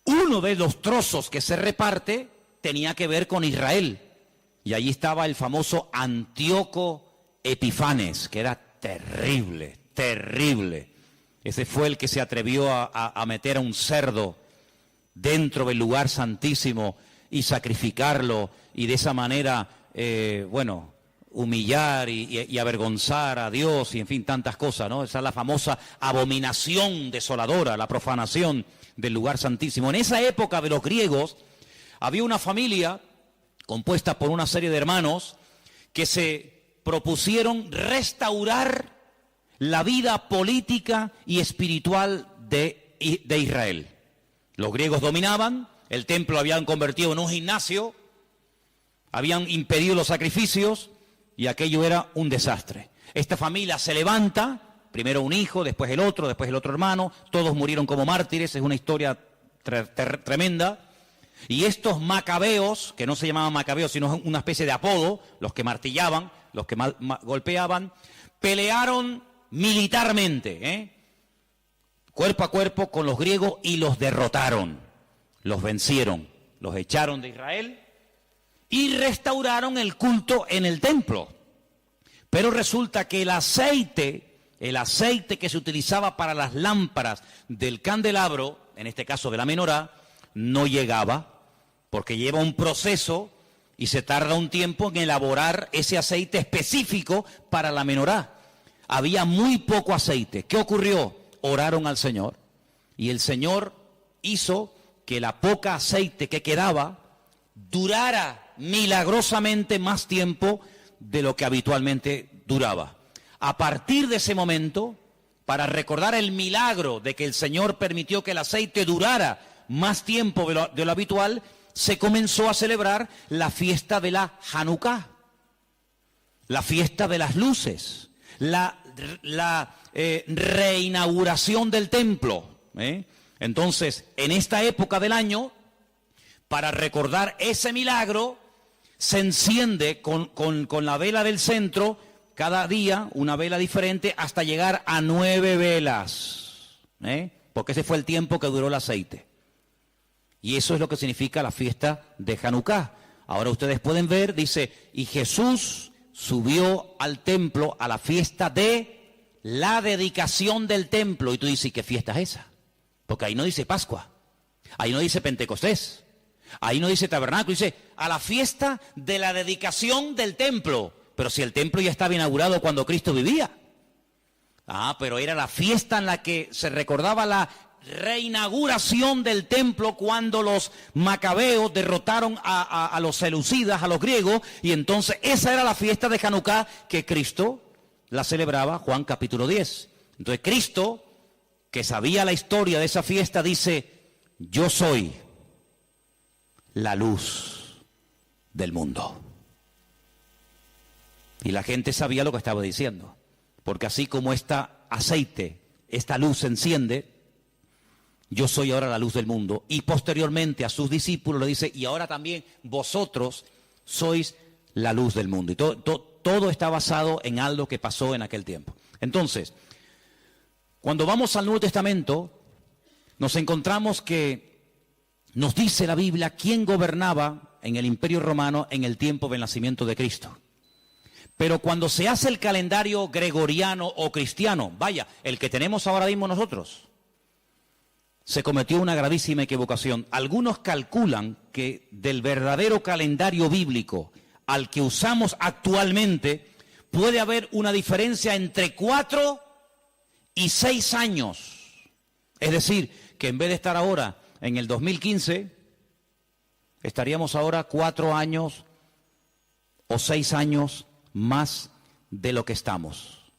Uno de los trozos que se reparte tenía que ver con Israel. Y allí estaba el famoso Antíoco Epifanes, que era terrible, terrible. Ese fue el que se atrevió a meter a un cerdo dentro del lugar santísimo y sacrificarlo y de esa manera, humillar y avergonzar a Dios y en fin, tantas cosas, ¿no? Esa es la famosa abominación desoladora, la profanación del lugar santísimo. En esa época de los griegos había una familia compuesta por una serie de hermanos que se propusieron restaurar la vida política y espiritual de Israel. Los griegos dominaban, el templo lo habían convertido en un gimnasio, habían impedido los sacrificios y aquello era un desastre. Esta familia se levanta, primero un hijo, después el otro hermano, todos murieron como mártires, es una historia tremenda. Y estos macabeos, que no se llamaban macabeos, sino una especie de apodo, los que martillaban, los que golpeaban, pelearon militarmente, cuerpo a cuerpo con los griegos y los derrotaron, los vencieron, los echaron de Israel y restauraron el culto en el templo. Pero resulta que el aceite que se utilizaba para las lámparas del candelabro, en este caso de la menorá, no llegaba, porque lleva un proceso y se tarda un tiempo en elaborar ese aceite específico para la menorá. Había muy poco aceite. ¿Qué ocurrió? Oraron al Señor y el Señor hizo que la poca aceite que quedaba durara milagrosamente más tiempo de lo que habitualmente duraba. A partir de ese momento, para recordar el milagro de que el Señor permitió que el aceite durara más tiempo de lo habitual, se comenzó a celebrar la fiesta de la Hanukkah, la fiesta de las luces, la reinauguración del templo. Entonces, en esta época del año, para recordar ese milagro, se enciende con la vela del centro, cada día una vela diferente, hasta llegar a 9 velas, porque ese fue el tiempo que duró el aceite. Y eso es lo que significa la fiesta de Hanukkah. Ahora ustedes pueden ver, dice, y Jesús subió al templo a la fiesta de la dedicación del templo. Y tú dices, ¿qué fiesta es esa? Porque ahí no dice Pascua, ahí no dice Pentecostés, ahí no dice Tabernáculo, dice a la fiesta de la dedicación del templo. Pero si el templo ya estaba inaugurado cuando Cristo vivía. Pero era la fiesta en la que se recordaba la reinauguración del templo cuando los macabeos derrotaron a los seleucidas, a los griegos, y entonces esa era la fiesta de Hanukkah que Cristo la celebraba, Juan capítulo 10. Entonces Cristo, que sabía la historia de esa fiesta, dice, yo soy la luz del mundo. Y la gente sabía lo que estaba diciendo, porque así como aceite, esta luz se enciende, yo soy ahora la luz del mundo. Y posteriormente a sus discípulos le dice, y ahora también vosotros sois la luz del mundo. Y todo está basado en algo que pasó en aquel tiempo. Entonces, cuando vamos al Nuevo Testamento, nos encontramos que nos dice la Biblia quién gobernaba en el Imperio Romano en el tiempo del nacimiento de Cristo. Pero cuando se hace el calendario gregoriano o cristiano, vaya, el que tenemos ahora mismo nosotros, se cometió una gravísima equivocación. Algunos calculan que del verdadero calendario bíblico al que usamos actualmente puede haber una diferencia entre 4 y 6 años. Es decir, que en vez de estar ahora en el 2015, estaríamos ahora 4 años o 6 años más de lo que estamos.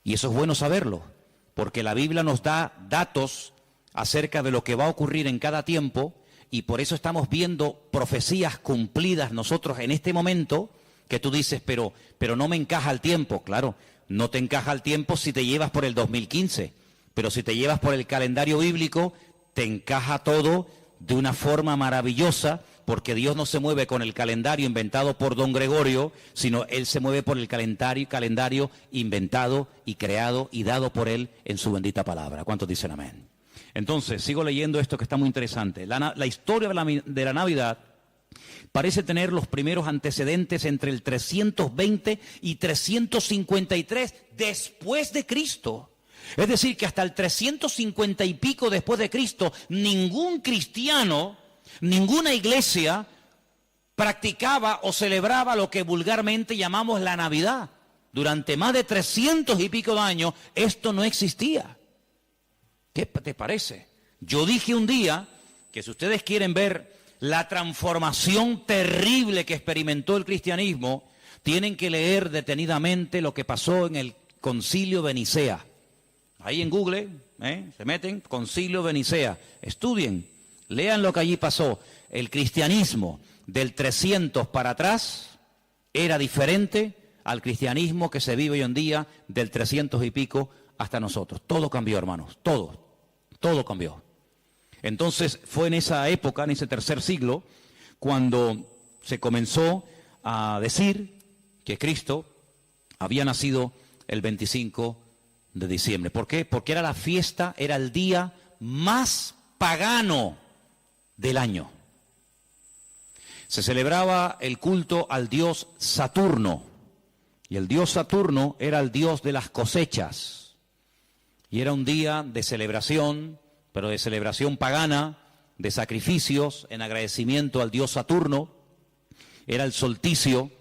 Y eso es bueno saberlo, porque la Biblia nos da datos acerca de lo que va a ocurrir en cada tiempo, y por eso estamos viendo profecías cumplidas nosotros en este momento, que tú dices, pero no me encaja el tiempo. Claro, no te encaja el tiempo si te llevas por el 2015, pero si te llevas por el calendario bíblico, te encaja todo de una forma maravillosa, porque Dios no se mueve con el calendario inventado por don Gregorio, sino Él se mueve por el calendario inventado y creado y dado por Él en su bendita palabra. ¿Cuántos dicen amén? Entonces, sigo leyendo esto que está muy interesante. La historia de la Navidad parece tener los primeros antecedentes entre el 320 y 353 después de Cristo. Es decir, que hasta el 350 y pico después de Cristo, ningún cristiano, ninguna iglesia practicaba o celebraba lo que vulgarmente llamamos la Navidad. Durante más de 300 y pico de años, esto no existía. ¿Qué te parece? Yo dije un día que si ustedes quieren ver la transformación terrible que experimentó el cristianismo, tienen que leer detenidamente lo que pasó en el Concilio de Nicea. Ahí en Google, se meten, Concilio de Nicea, estudien, lean lo que allí pasó. El cristianismo del 300 para atrás era diferente al cristianismo que se vive hoy en día del 300 y pico hasta nosotros. Todo cambió, hermanos, todo cambió. Entonces fue en esa época, en ese tercer siglo, cuando se comenzó a decir que Cristo había nacido el 25 de diciembre. ¿Por qué? Porque era la fiesta, era el día más pagano del año. Se celebraba el culto al dios Saturno, y el dios Saturno era el dios de las cosechas, y era un día de celebración, pero de celebración pagana, de sacrificios en agradecimiento al dios Saturno. Era el solsticio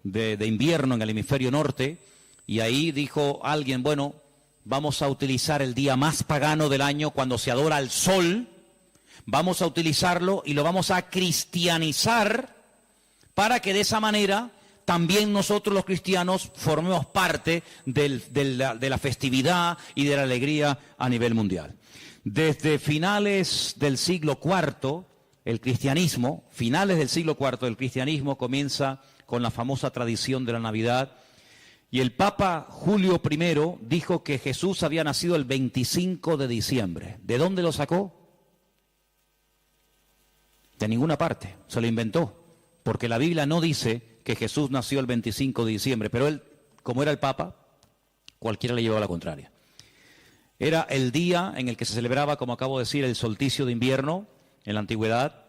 de invierno en el hemisferio norte, y ahí dijo alguien, bueno, vamos a utilizar el día más pagano del año cuando se adora al sol, vamos a utilizarlo y lo vamos a cristianizar para que de esa manera también nosotros los cristianos formemos parte de la festividad y de la alegría a nivel mundial. Desde finales del siglo IV, el cristianismo, finales del siglo IV, el cristianismo comienza con la famosa tradición de la Navidad, y el Papa Julio I dijo que Jesús había nacido el 25 de diciembre. ¿De dónde lo sacó? De ninguna parte, se lo inventó, porque la Biblia no dice que Jesús nació el 25 de diciembre, pero él, como era el Papa, cualquiera le llevaba la contraria. Era el día en el que se celebraba, como acabo de decir, el solsticio de invierno en la antigüedad,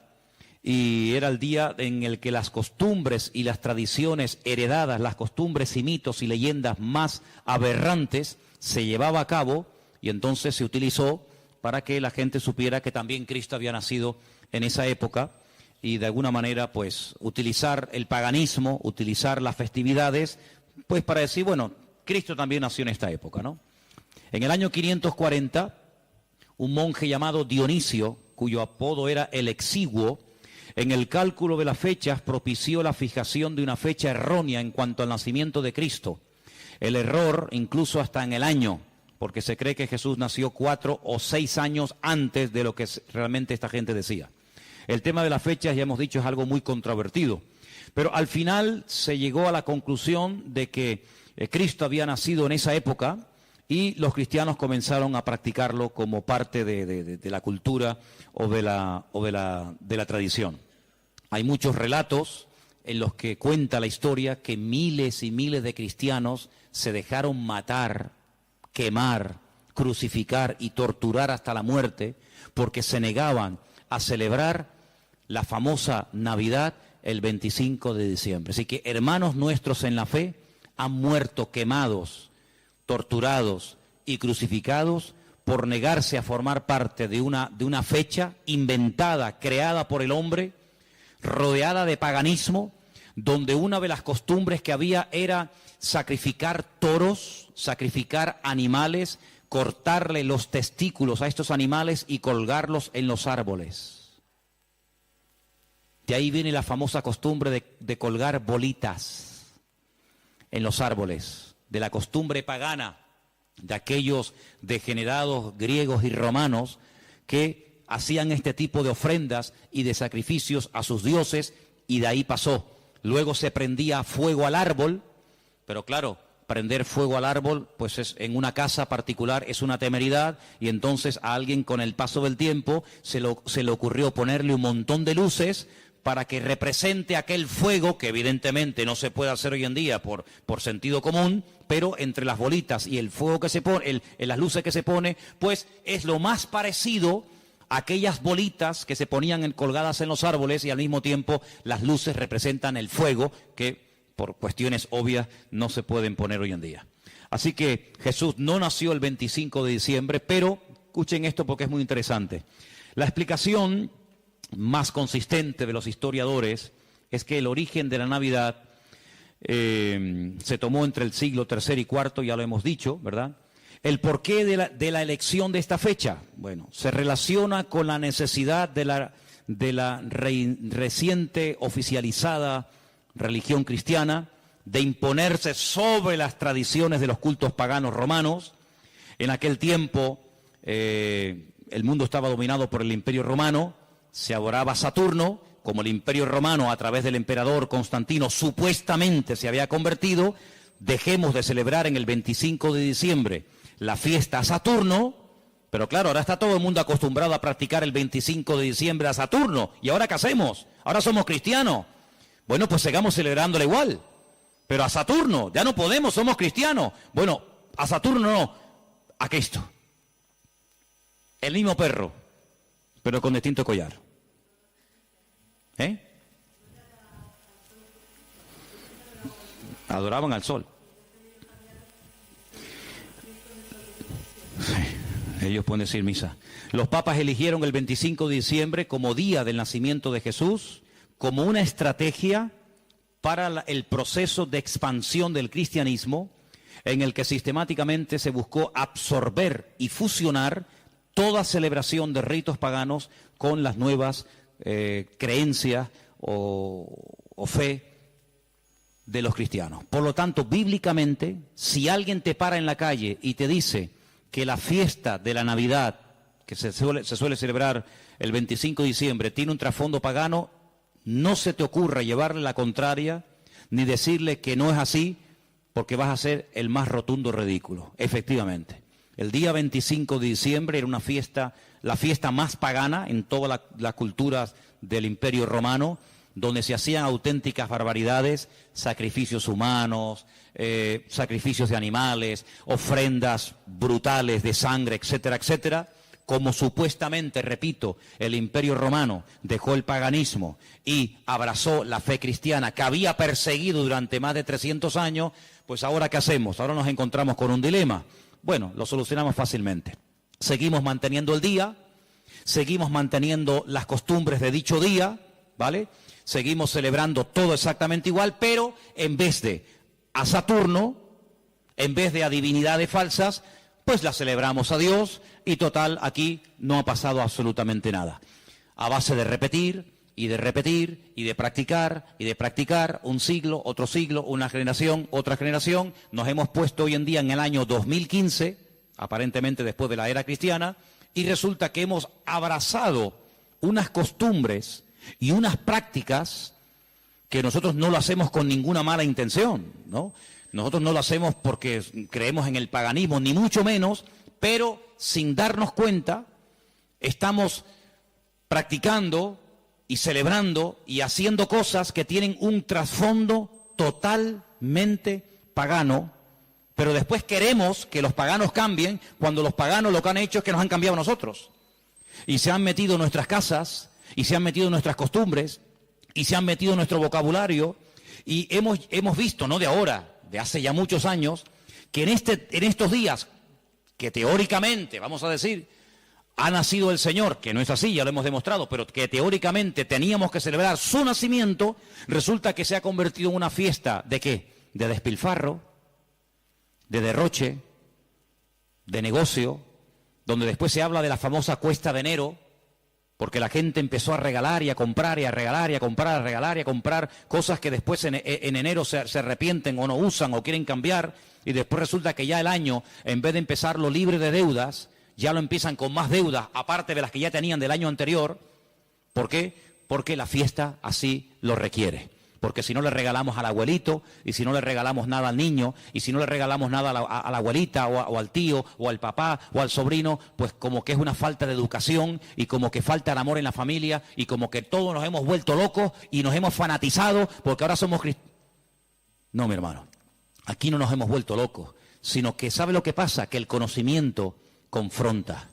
y era el día en el que las costumbres y las tradiciones heredadas, las costumbres y mitos y leyendas más aberrantes se llevaba a cabo, y entonces se utilizó para que la gente supiera que también Cristo había nacido en esa época, y de alguna manera pues utilizar el paganismo, utilizar las festividades, pues para decir, bueno, Cristo también nació en esta época, ¿no? En el año 540, un monje llamado Dionisio, cuyo apodo era el Exiguo, en el cálculo de las fechas propició la fijación de una fecha errónea en cuanto al nacimiento de Cristo. El error incluso hasta en el año, porque se cree que Jesús nació 4 o 6 años antes de lo que realmente esta gente decía. El tema de las fechas, ya hemos dicho, es algo muy controvertido, pero al final se llegó a la conclusión de que Cristo había nacido en esa época, y los cristianos comenzaron a practicarlo como parte de la cultura o de la tradición. Hay muchos relatos en los que cuenta la historia que miles y miles de cristianos se dejaron matar, quemar, crucificar y torturar hasta la muerte porque se negaban a celebrar la famosa Navidad el 25 de diciembre. Así que hermanos nuestros en la fe han muerto quemados, torturados y crucificados por negarse a formar parte de una fecha inventada, creada por el hombre, rodeada de paganismo, donde una de las costumbres que había era sacrificar toros, sacrificar animales, cortarle los testículos a estos animales y colgarlos en los árboles. De ahí viene la famosa costumbre de colgar bolitas en los árboles, de la costumbre pagana de aquellos degenerados griegos y romanos que hacían este tipo de ofrendas y de sacrificios a sus dioses, y de ahí pasó. Luego se prendía fuego al árbol, pero claro, prender fuego al árbol, pues en una casa particular es una temeridad, y entonces a alguien con el paso del tiempo se le ocurrió ponerle un montón de luces para que represente aquel fuego, que evidentemente no se puede hacer hoy en día por sentido común, pero entre las bolitas y el fuego que se pone, las luces que se pone, pues es lo más parecido a aquellas bolitas que se ponían colgadas en los árboles, y al mismo tiempo las luces representan el fuego, que por cuestiones obvias no se pueden poner hoy en día. Así que Jesús no nació el 25 de diciembre, pero escuchen esto porque es muy interesante. La explicación más consistente de los historiadores es que el origen de la Navidad se tomó entre el siglo III y IV, ya lo hemos dicho, ¿verdad? El porqué de la elección de esta fecha, bueno, se relaciona con la necesidad de la reciente oficializada religión cristiana de imponerse sobre las tradiciones de los cultos paganos romanos. En aquel tiempo el mundo estaba dominado por el Imperio Romano, se adoraba a Saturno, como el Imperio Romano a través del emperador Constantino supuestamente se había convertido. Dejemos de celebrar en el 25 de diciembre la fiesta a Saturno, pero claro, ahora está todo el mundo acostumbrado a practicar el 25 de diciembre a Saturno, ¿y ahora qué hacemos? Ahora somos cristianos. Bueno, pues sigamos celebrándole igual, pero a Saturno, ya no podemos, somos cristianos. Bueno, a Saturno no, a Cristo. El mismo perro, pero con distinto collar. Adoraban al sol. Sí. Ellos pueden decir misa. Los papas eligieron el 25 de diciembre como día del nacimiento de Jesús, como una estrategia para el proceso de expansión del cristianismo, en el que sistemáticamente se buscó absorber y fusionar toda celebración de ritos paganos con las nuevas creencias o fe de los cristianos. Por lo tanto, bíblicamente, si alguien te para en la calle y te dice que la fiesta de la Navidad, que se suele celebrar el 25 de diciembre, tiene un trasfondo pagano, no se te ocurra llevarle la contraria ni decirle que no es así, porque vas a ser el más rotundo ridículo. Efectivamente, el día 25 de diciembre era una fiesta, la fiesta más pagana en todas las culturas del Imperio Romano, donde se hacían auténticas barbaridades, sacrificios humanos, sacrificios de animales, ofrendas brutales de sangre, etcétera, etcétera. Como supuestamente, repito, el Imperio Romano dejó el paganismo y abrazó la fe cristiana que había perseguido durante más de 300 años, pues ahora ¿qué hacemos? Ahora nos encontramos con un dilema. Bueno, lo solucionamos fácilmente. Seguimos manteniendo el día, seguimos manteniendo las costumbres de dicho día, ¿vale? Seguimos celebrando todo exactamente igual, pero en vez de a Saturno, en vez de a divinidades falsas, pues la celebramos a Dios y total, aquí no ha pasado absolutamente nada. A base de repetir y de repetir y de practicar, un siglo, otro siglo, una generación, otra generación, nos hemos puesto hoy en día en el año 2015, aparentemente después de la era cristiana, y resulta que hemos abrazado unas costumbres y unas prácticas que nosotros no lo hacemos con ninguna mala intención, ¿no? Nosotros no lo hacemos porque creemos en el paganismo, ni mucho menos, pero sin darnos cuenta estamos practicando y celebrando y haciendo cosas que tienen un trasfondo totalmente pagano, pero después queremos que los paganos cambien cuando los paganos lo que han hecho es que nos han cambiado a nosotros. Y se han metido en nuestras casas, y se han metido en nuestras costumbres, y se han metido en nuestro vocabulario, y hemos visto, no de ahora, de hace ya muchos años, que en estos días, que teóricamente, vamos a decir, ha nacido el Señor, que no es así, ya lo hemos demostrado, pero que teóricamente teníamos que celebrar su nacimiento, resulta que se ha convertido en una fiesta, ¿de qué? De despilfarro, de derroche, de negocio, donde después se habla de la famosa cuesta de enero, porque la gente empezó a regalar y a comprar y a regalar y a comprar, a regalar y a comprar cosas que después en enero se arrepienten o no usan o quieren cambiar, y después resulta que ya el año, en vez de empezarlo libre de deudas, ya lo empiezan con más deudas, aparte de las que ya tenían del año anterior. ¿Por qué? Porque la fiesta así lo requiere. Porque si no le regalamos al abuelito, y si no le regalamos nada al niño, y si no le regalamos nada a la abuelita, o al tío, o al papá, o al sobrino, pues como que es una falta de educación, y como que falta el amor en la familia, y como que todos nos hemos vuelto locos, y nos hemos fanatizado, porque ahora somos cristianos. No, mi hermano, aquí no nos hemos vuelto locos, sino que ¿sabe lo que pasa? Que el conocimiento confronta,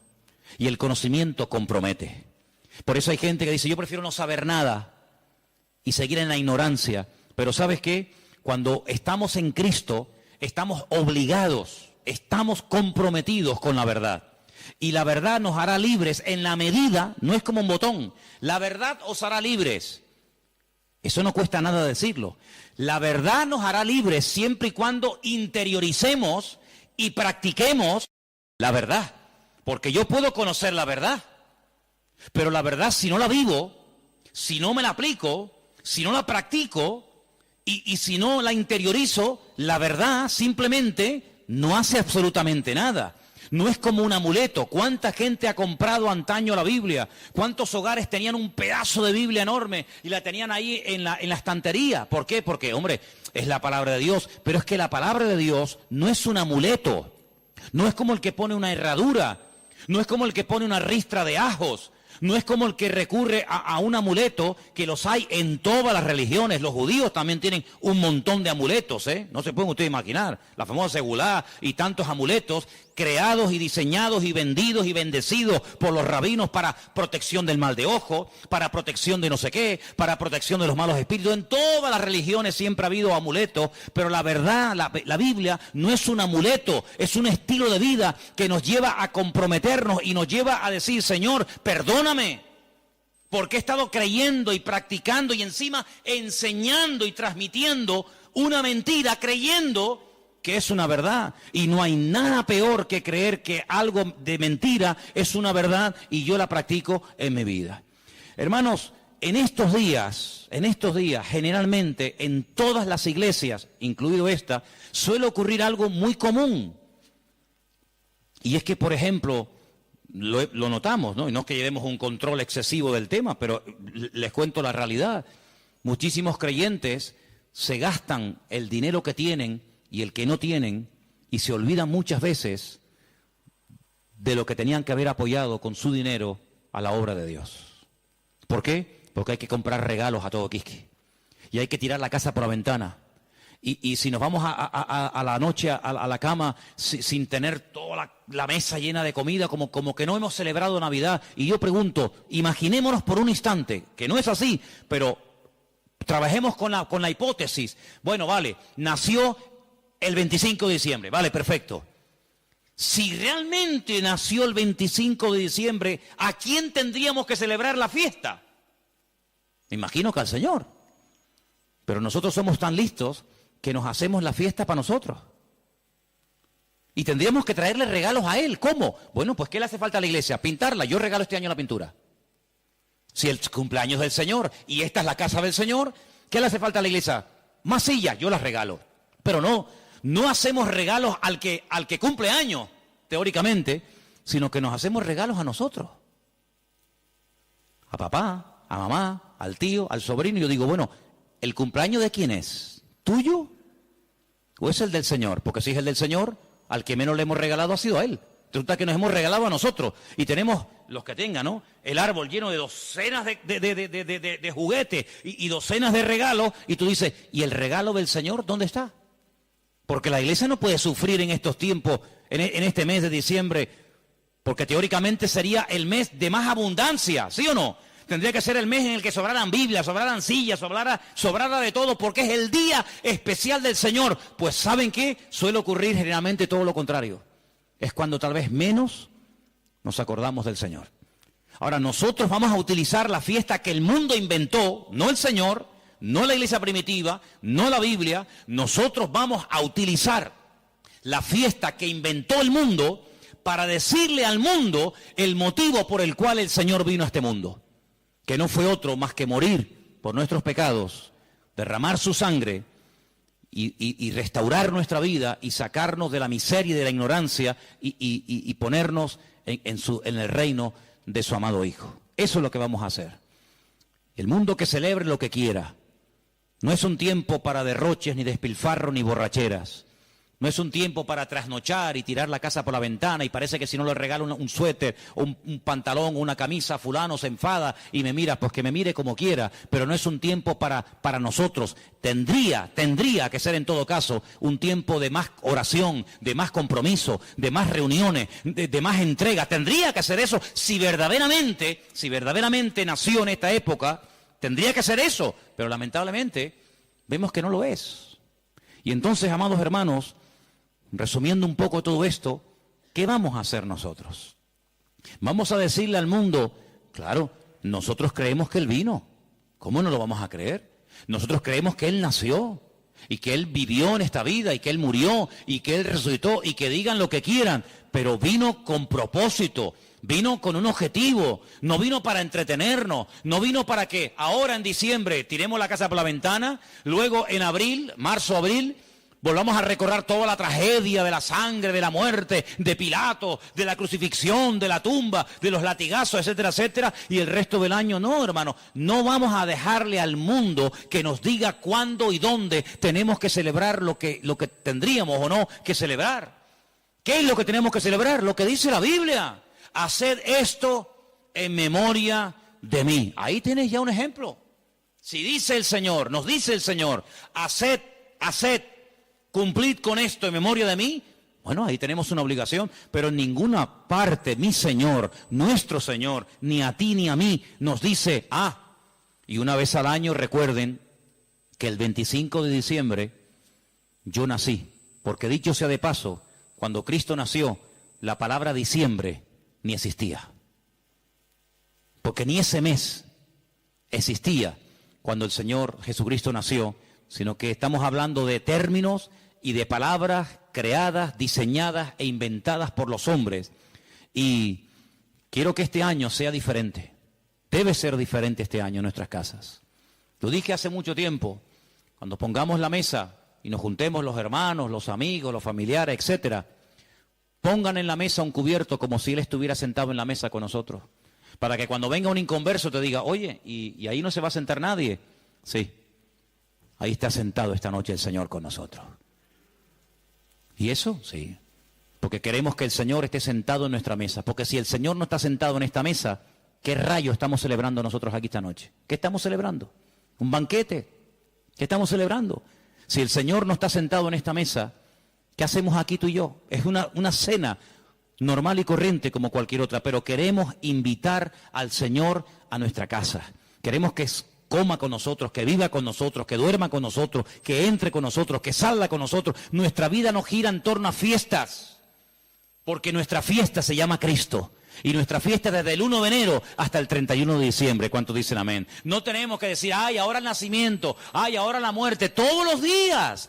y el conocimiento compromete. Por eso hay gente que dice, yo prefiero no saber nada, y seguir en la ignorancia. Pero ¿sabes qué? Cuando estamos en Cristo, estamos obligados, estamos comprometidos con la verdad. Y la verdad nos hará libres en la medida, no es como un botón, la verdad os hará libres. Eso no cuesta nada decirlo. La verdad nos hará libres siempre y cuando interioricemos y practiquemos la verdad. Porque yo puedo conocer la verdad, pero la verdad si no la vivo, si no me la aplico, si no la practico y si no la interiorizo, la verdad simplemente no hace absolutamente nada. No es como un amuleto. ¿Cuánta gente ha comprado antaño la Biblia? ¿Cuántos hogares tenían un pedazo de Biblia enorme y la tenían ahí en la estantería? ¿Por qué? Porque, hombre, es la palabra de Dios. Pero es que la palabra de Dios no es un amuleto. No es como el que pone una herradura. No es como el que pone una ristra de ajos. No es como el que recurre a un amuleto, que los hay en todas las religiones. Los judíos también tienen un montón de amuletos, ¿eh? No se pueden ustedes imaginar. La famosa segulá y tantos amuletos creados y diseñados y vendidos y bendecidos por los rabinos para protección del mal de ojo, para protección de no sé qué, para protección de los malos espíritus. En todas las religiones siempre ha habido amuletos, pero la verdad, la Biblia no es un amuleto, es un estilo de vida que nos lleva a comprometernos y nos lleva a decir: Señor, perdóname, porque he estado creyendo y practicando y encima enseñando y transmitiendo una mentira, creyendo que es una verdad. Y no hay nada peor que creer que algo de mentira es una verdad y yo la practico en mi vida. Hermanos, en estos días, generalmente en todas las iglesias, incluido esta, suele ocurrir algo muy común. Y es que, por ejemplo, lo notamos, ¿no? Y no es que llevemos un control excesivo del tema, pero les cuento la realidad. Muchísimos creyentes se gastan el dinero que tienen y el que no tienen, y se olvidan muchas veces de lo que tenían que haber apoyado con su dinero a la obra de Dios. ¿Por qué? Porque hay que comprar regalos a todo quisque, y hay que tirar la casa por la ventana. Y si nos vamos a la noche a la cama sin tener toda la mesa llena de comida, como que no hemos celebrado Navidad. Y yo pregunto, imaginémonos por un instante, que no es así, pero trabajemos con la hipótesis. Bueno, vale, nació el 25 de diciembre, vale, perfecto. Si realmente nació el 25 de diciembre, ¿a quién tendríamos que celebrar la fiesta? Me imagino que al Señor. Pero nosotros somos tan listos que nos hacemos la fiesta para nosotros. Y tendríamos que traerle regalos a Él. ¿Cómo? Bueno, pues ¿qué le hace falta a la iglesia? Pintarla. Yo regalo este año la pintura. Si el cumpleaños del Señor y esta es la casa del Señor, ¿qué le hace falta a la iglesia? Más sillas, yo las regalo. Pero no hacemos regalos al que cumple años, teóricamente, sino que nos hacemos regalos a nosotros. A papá, a mamá, al tío, al sobrino. Y yo digo, bueno, ¿el cumpleaños de quién es? ¿Tuyo? ¿O es el del Señor? Porque si es el del Señor, al que menos le hemos regalado ha sido a Él. Resulta que nos hemos regalado a nosotros. Y tenemos, los que tengan, ¿no?, el árbol lleno de docenas de juguetes y docenas de regalos. Y tú dices, ¿y el regalo del Señor dónde está? Porque la iglesia no puede sufrir en estos tiempos, en este mes de diciembre, porque teóricamente sería el mes de más abundancia, ¿sí o no? Tendría que ser el mes en el que sobraran Biblias, sobraran sillas, sobrara de todo, porque es el día especial del Señor. Pues ¿saben qué? Suele ocurrir generalmente todo lo contrario. Es cuando tal vez menos nos acordamos del Señor. Ahora, nosotros vamos a utilizar la fiesta que el mundo inventó, no el Señor, no la iglesia primitiva, no la Biblia. Nosotros vamos a utilizar la fiesta que inventó el mundo para decirle al mundo el motivo por el cual el Señor vino a este mundo. Que no fue otro más que morir por nuestros pecados, derramar su sangre y restaurar nuestra vida y sacarnos de la miseria y de la ignorancia y ponernos en el reino de su amado Hijo. Eso es lo que vamos a hacer. El mundo que celebre lo que quiera. No es un tiempo para derroches, ni despilfarro, ni borracheras. No es un tiempo para trasnochar y tirar la casa por la ventana y parece que si no le regalo un suéter o un pantalón o una camisa, fulano se enfada y me mira, pues que me mire como quiera. Pero no es un tiempo para nosotros. Tendría que ser en todo caso un tiempo de más oración, de más compromiso, de más reuniones, de más entrega. Tendría que ser eso si verdaderamente nació en esta época. Tendría que ser eso, pero lamentablemente vemos que no lo es. Y entonces, amados hermanos, resumiendo un poco todo esto, ¿qué vamos a hacer nosotros? Vamos a decirle al mundo, claro, nosotros creemos que Él vino. ¿Cómo no lo vamos a creer? Nosotros creemos que Él nació y que Él vivió en esta vida y que Él murió y que Él resucitó y que digan lo que quieran, pero vino con propósito. Vino con un objetivo, no vino para entretenernos, no vino para que ahora en diciembre tiremos la casa por la ventana, luego en abril, marzo, abril, volvamos a recordar toda la tragedia de la sangre, de la muerte, de Pilato, de la crucifixión, de la tumba, de los latigazos, etcétera, etcétera, y el resto del año. No, hermano, no vamos a dejarle al mundo que nos diga cuándo y dónde tenemos que celebrar lo que tendríamos o no que celebrar. ¿Qué es lo que tenemos que celebrar? Lo que dice la Biblia. Haced esto en memoria de mí. Ahí tienes ya un ejemplo. Si dice el Señor, nos dice el Señor, haced, cumplid con esto en memoria de mí, bueno, ahí tenemos una obligación, pero en ninguna parte mi Señor, nuestro Señor, ni a ti ni a mí, nos dice, y una vez al año recuerden que el 25 de diciembre yo nací, porque dicho sea de paso, cuando Cristo nació, la palabra diciembre ni existía, porque ni ese mes existía cuando el Señor Jesucristo nació, sino que estamos hablando de términos y de palabras creadas, diseñadas e inventadas por los hombres. Y quiero que este año sea diferente. Debe ser diferente este año en nuestras casas. Lo dije hace mucho tiempo, cuando pongamos la mesa y nos juntemos los hermanos, los amigos, los familiares, etcétera, pongan en la mesa un cubierto como si Él estuviera sentado en la mesa con nosotros. Para que cuando venga un inconverso te diga, oye, ¿y ahí no se va a sentar nadie? Sí, ahí está sentado esta noche el Señor con nosotros. ¿Y eso? Sí, porque queremos que el Señor esté sentado en nuestra mesa. Porque si el Señor no está sentado en esta mesa, ¿qué rayo estamos celebrando nosotros aquí esta noche? ¿Qué estamos celebrando? ¿Un banquete? ¿Qué estamos celebrando? Si el Señor no está sentado en esta mesa, ¿qué hacemos aquí tú y yo? Es una cena normal y corriente como cualquier otra, pero queremos invitar al Señor a nuestra casa. Queremos que coma con nosotros, que viva con nosotros, que duerma con nosotros, que entre con nosotros, que salga con nosotros. Nuestra vida no gira en torno a fiestas, porque nuestra fiesta se llama Cristo. Y nuestra fiesta desde el 1 de enero hasta el 31 de diciembre. ¿Cuántos dicen amén? No tenemos que decir, ahora el nacimiento, ahora la muerte. Todos los días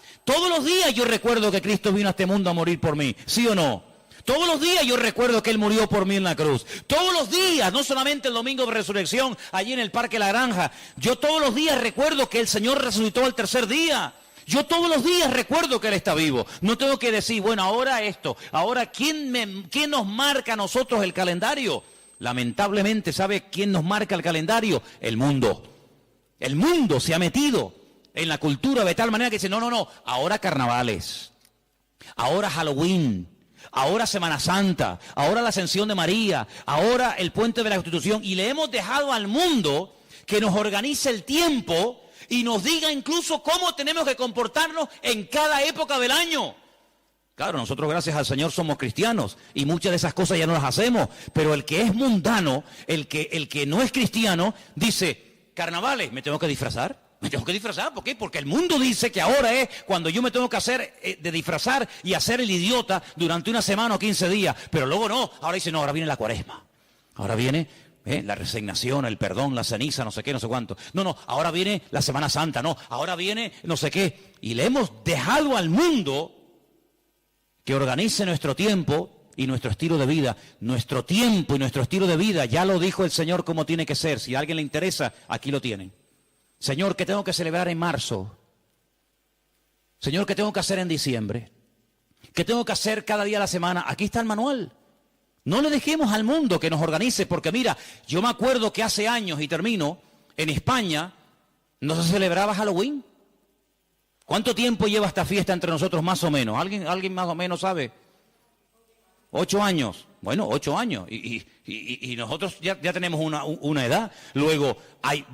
yo recuerdo que Cristo vino a este mundo a morir por mí. ¿Sí o no? Todos los días yo recuerdo que Él murió por mí en la cruz. Todos los días, no solamente el domingo de resurrección, allí en el Parque La Granja. Yo todos los días recuerdo que el Señor resucitó al tercer día. Yo todos los días recuerdo que Él está vivo. No tengo que decir, bueno, ahora esto. Ahora, ¿quién nos marca a nosotros el calendario? Lamentablemente, ¿sabe quién nos marca el calendario? El mundo. El mundo se ha metido en la cultura de tal manera que dice, no, ahora carnavales, ahora Halloween, ahora Semana Santa, ahora la Ascensión de María, ahora el Puente de la Constitución. Y le hemos dejado al mundo que nos organice el tiempo y nos diga incluso cómo tenemos que comportarnos en cada época del año. Claro, nosotros gracias al Señor somos cristianos y muchas de esas cosas ya no las hacemos, pero el que es mundano, el que no es cristiano, dice, carnavales, ¿me tengo que disfrazar? ¿Me tengo que disfrazar? ¿Por qué? Porque el mundo dice que ahora es cuando yo me tengo que hacer de disfrazar y hacer el idiota durante una semana o 15 días, pero luego no, ahora dice, no, ahora viene la cuaresma, ahora viene la resignación, el perdón, la ceniza, no sé qué, no sé cuánto. No, ahora viene la Semana Santa, no, ahora viene no sé qué. Y le hemos dejado al mundo que organice nuestro tiempo y nuestro estilo de vida. Nuestro tiempo y nuestro estilo de vida, ya lo dijo el Señor cómo tiene que ser. Si a alguien le interesa, aquí lo tienen. Señor, ¿qué tengo que celebrar en marzo? Señor, ¿qué tengo que hacer en diciembre? ¿Qué tengo que hacer cada día de la semana? Aquí está el manual. No le dejemos al mundo que nos organice, porque mira, yo me acuerdo que hace años, y termino, en España no se celebraba Halloween. ¿Cuánto tiempo lleva esta fiesta entre nosotros más o menos? ¿Alguien más o menos sabe? 8 años. Bueno, 8 años. Y nosotros ya tenemos una edad. Luego,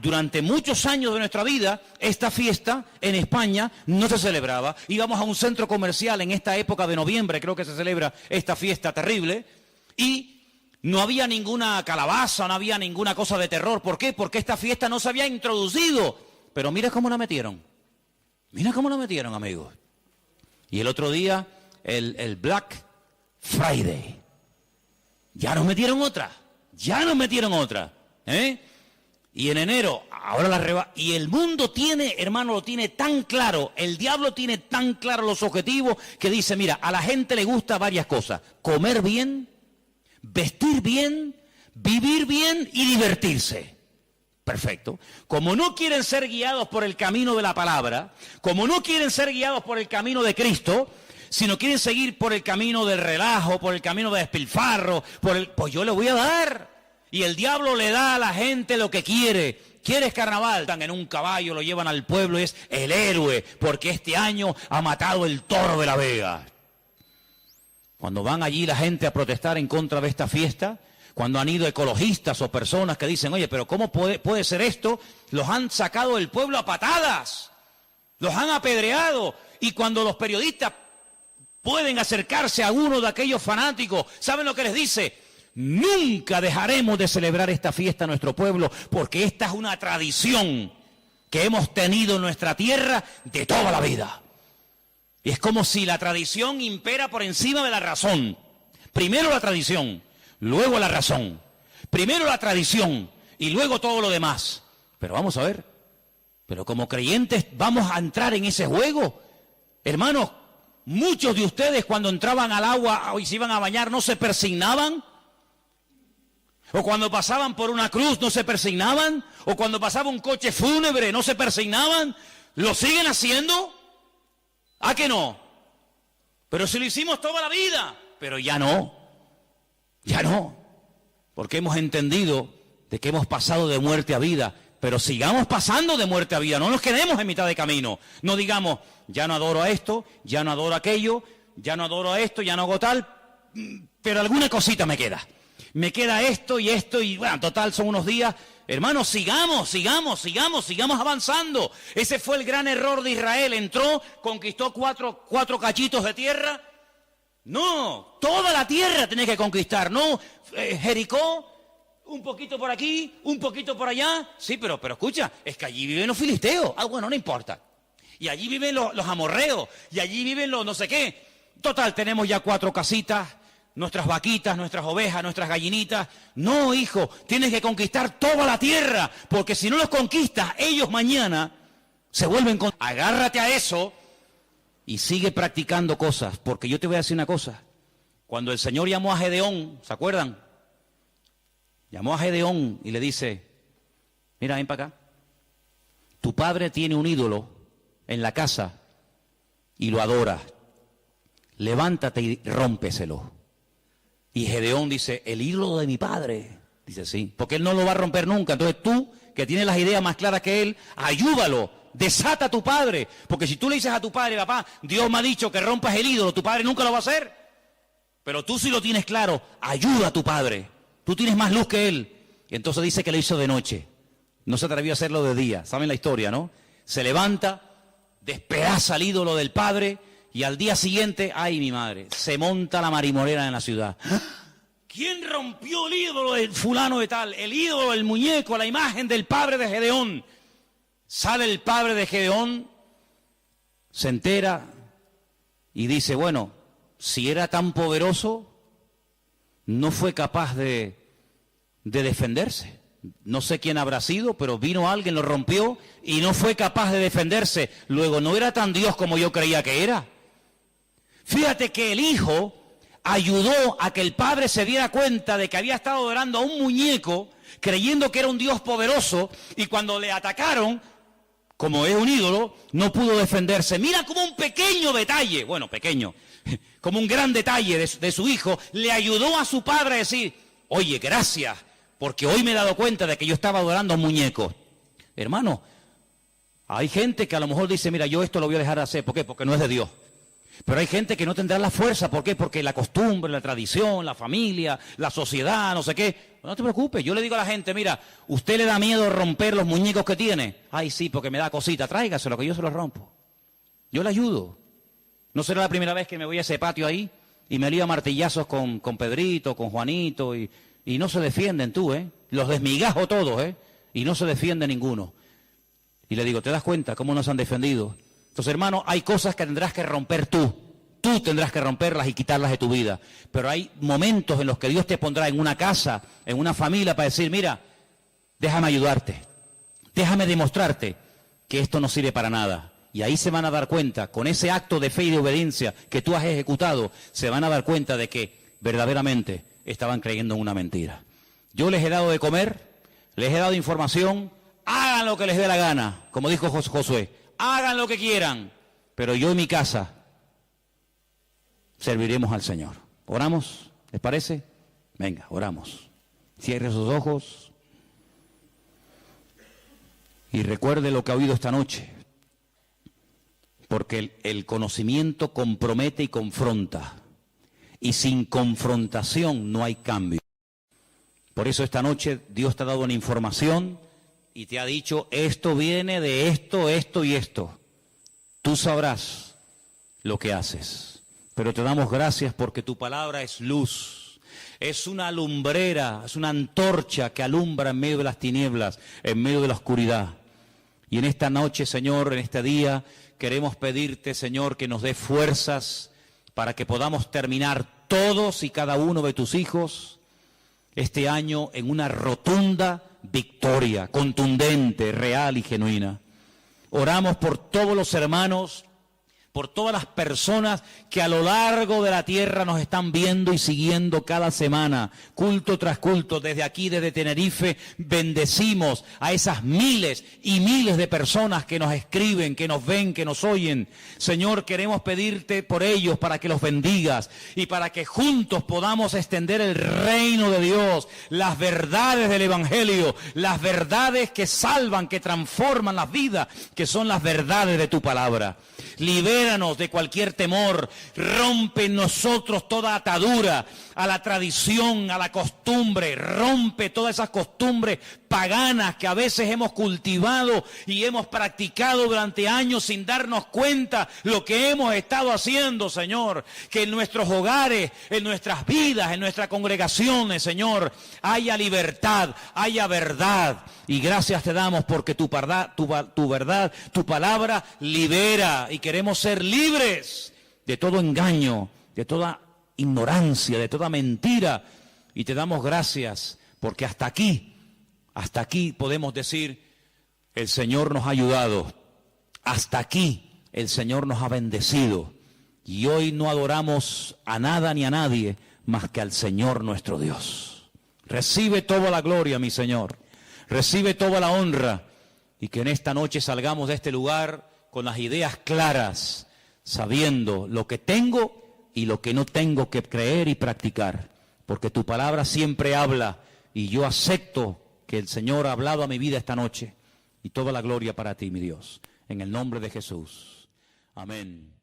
durante muchos años de nuestra vida, esta fiesta en España no se celebraba. Íbamos a un centro comercial en esta época de noviembre, creo que se celebra esta fiesta terrible, y no había ninguna calabaza, no había ninguna cosa de terror. ¿Por qué? Porque esta fiesta no se había introducido. Pero mira cómo la metieron. Mira cómo la metieron, amigos. Y el otro día, el Black Friday. Ya nos metieron otra. Y en enero, ahora y el mundo tiene, hermano, lo tiene tan claro, el diablo tiene tan claro los objetivos que dice, mira, a la gente le gusta varias cosas. Comer bien, vestir bien, vivir bien y divertirse. Perfecto. Como no quieren ser guiados por el camino de la palabra, como no quieren ser guiados por el camino de Cristo, sino quieren seguir por el camino del relajo, por el camino de despilfarro, pues yo le voy a dar. Y el diablo le da a la gente lo que quiere. ¿Quieres carnaval? Están en un caballo, lo llevan al pueblo y es el héroe, porque este año ha matado el toro de la Vega. Cuando van allí la gente a protestar en contra de esta fiesta, Cuando han ido ecologistas o personas que dicen, oye, pero ¿cómo puede ser esto? Los han sacado del pueblo a patadas, los han apedreado. Y cuando los periodistas pueden acercarse a uno de aquellos fanáticos, ¿saben lo que les dice? Nunca dejaremos de celebrar esta fiesta en nuestro pueblo, porque esta es una tradición que hemos tenido en nuestra tierra de toda la vida. Y es como si la tradición impera por encima de la razón. Primero la tradición, luego la razón. Primero la tradición y luego todo lo demás. Pero vamos a ver, pero como creyentes vamos a entrar en ese juego. Hermanos, muchos de ustedes cuando entraban al agua y se iban a bañar no se persignaban. O cuando pasaban por una cruz no se persignaban. O cuando pasaba un coche fúnebre no se persignaban. ¿Lo siguen haciendo? ¿A que no? Pero si lo hicimos toda la vida. Pero ya no. Ya no. Porque hemos entendido de que hemos pasado de muerte a vida. Pero sigamos pasando de muerte a vida. No nos quedemos en mitad de camino. No digamos, ya no adoro a esto, ya no adoro a aquello, ya no adoro a esto, ya no hago tal. Pero alguna cosita me queda. Me queda esto y bueno, total son unos días. Hermanos, sigamos avanzando. Ese fue el gran error de Israel. Entró, conquistó cuatro cachitos de tierra. No, toda la tierra tenés que conquistar. No, Jericó, un poquito por aquí, un poquito por allá. Sí, pero escucha, es que allí viven los filisteos. Ah, bueno, no importa. Y allí viven los amorreos. Y allí viven los no sé qué. Total, tenemos ya 4 casitas. Nuestras vaquitas, nuestras ovejas, nuestras gallinitas. No, hijo, tienes que conquistar toda la tierra, porque si no los conquistas, ellos mañana se vuelven con... Agárrate a eso y sigue practicando cosas, porque yo te voy a decir una cosa. Cuando el Señor llamó a Gedeón, ¿se acuerdan? Llamó a Gedeón y le dice, mira, ven para acá. Tu padre tiene un ídolo en la casa y lo adora. Levántate y rómpeselo. Y Gedeón dice, el ídolo de mi padre. Dice, sí, porque él no lo va a romper nunca. Entonces tú, que tienes las ideas más claras que él, ayúdalo, desata a tu padre. Porque si tú le dices a tu padre, papá, Dios me ha dicho que rompas el ídolo, tu padre nunca lo va a hacer. Pero tú sí lo tienes claro, ayuda a tu padre. Tú tienes más luz que él. Y entonces dice que lo hizo de noche. No se atrevió a hacerlo de día. ¿Saben la historia, no? Se levanta, despedaza el ídolo del padre. Y al día siguiente, ay mi madre, se monta la marimorera en la ciudad. ¿Quién rompió el ídolo del fulano de tal? El ídolo, el muñeco, la imagen del padre de Gedeón. Sale el padre de Gedeón, se entera y dice, bueno, si era tan poderoso, no fue capaz de defenderse. No sé quién habrá sido, pero vino alguien, lo rompió y no fue capaz de defenderse. Luego, no era tan Dios como yo creía que era. Fíjate que el hijo ayudó a que el padre se diera cuenta de que había estado adorando a un muñeco, creyendo que era un Dios poderoso, y cuando le atacaron, como es un ídolo, no pudo defenderse. Mira como un pequeño detalle, bueno, pequeño, como un gran detalle de su hijo, le ayudó a su padre a decir, oye, gracias, porque hoy me he dado cuenta de que yo estaba adorando a un muñeco. Hermano, hay gente que a lo mejor dice, mira, yo esto lo voy a dejar de hacer. ¿Por qué? Porque no es de Dios. Pero hay gente que no tendrá la fuerza. ¿Por qué? Porque la costumbre, la tradición, la familia, la sociedad, no sé qué. No te preocupes, yo le digo a la gente, mira, ¿usted le da miedo romper los muñecos que tiene? Ay, sí, porque me da cosita, tráigaselo que yo se los rompo. Yo le ayudo. No será la primera vez que me voy a ese patio ahí y me lío a martillazos con Pedrito, con Juanito y no se defienden tú, ¿eh? Los desmigajo todos, y no se defiende ninguno. Y le digo, ¿te das cuenta cómo nos han defendido? Entonces, hermano, hay cosas que tendrás que romper tú. Tú tendrás que romperlas y quitarlas de tu vida. Pero hay momentos en los que Dios te pondrá en una casa, en una familia, para decir, mira, déjame ayudarte. Déjame demostrarte que esto no sirve para nada. Y ahí se van a dar cuenta, con ese acto de fe y de obediencia que tú has ejecutado, se van a dar cuenta de que verdaderamente estaban creyendo en una mentira. Yo les he dado de comer, les he dado información, hagan lo que les dé la gana, como dijo Josué. Hagan lo que quieran, pero yo y mi casa serviremos al Señor. ¿Oramos? ¿Les parece? Venga, oramos. Cierre sus ojos y recuerde lo que ha oído esta noche, porque el conocimiento compromete y confronta, y sin confrontación no hay cambio. Por eso esta noche Dios te ha dado una información y te ha dicho, esto viene de esto, esto y esto. Tú sabrás lo que haces. Pero te damos gracias porque tu palabra es luz. Es una lumbrera, es una antorcha que alumbra en medio de las tinieblas, en medio de la oscuridad. Y en esta noche, Señor, en este día, queremos pedirte, Señor, que nos dé fuerzas para que podamos terminar todos y cada uno de tus hijos este año en una rotunda victoria, contundente, real y genuina. Oramos por todos los hermanos, por todas las personas que a lo largo de la tierra nos están viendo y siguiendo cada semana, culto tras culto, desde aquí, desde Tenerife, bendecimos a esas miles y miles de personas que nos escriben, que nos ven, que nos oyen. Señor, queremos pedirte por ellos para que los bendigas y para que juntos podamos extender el reino de Dios, las verdades del Evangelio, las verdades que salvan, que transforman las vidas, que son las verdades de tu palabra. Libéranos de cualquier temor, rompe en nosotros toda atadura a la tradición, a la costumbre, rompe todas esas costumbres paganas que a veces hemos cultivado y hemos practicado durante años sin darnos cuenta lo que hemos estado haciendo, Señor. Que en nuestros hogares, en nuestras vidas, en nuestras congregaciones, Señor, haya libertad, haya verdad. Y gracias te damos porque tu verdad, tu palabra libera y queremos ser libres de todo engaño, de toda ignorancia, de toda mentira. Y te damos gracias porque hasta aquí podemos decir, el Señor nos ha ayudado. Hasta aquí el Señor nos ha bendecido. Y hoy no adoramos a nada ni a nadie más que al Señor nuestro Dios. Recibe toda la gloria, mi Señor. Recibe toda la honra y que en esta noche salgamos de este lugar con las ideas claras, sabiendo lo que tengo y lo que no tengo que creer y practicar. Porque tu palabra siempre habla y yo acepto que el Señor ha hablado a mi vida esta noche. Y toda la gloria para ti, mi Dios. En el nombre de Jesús. Amén.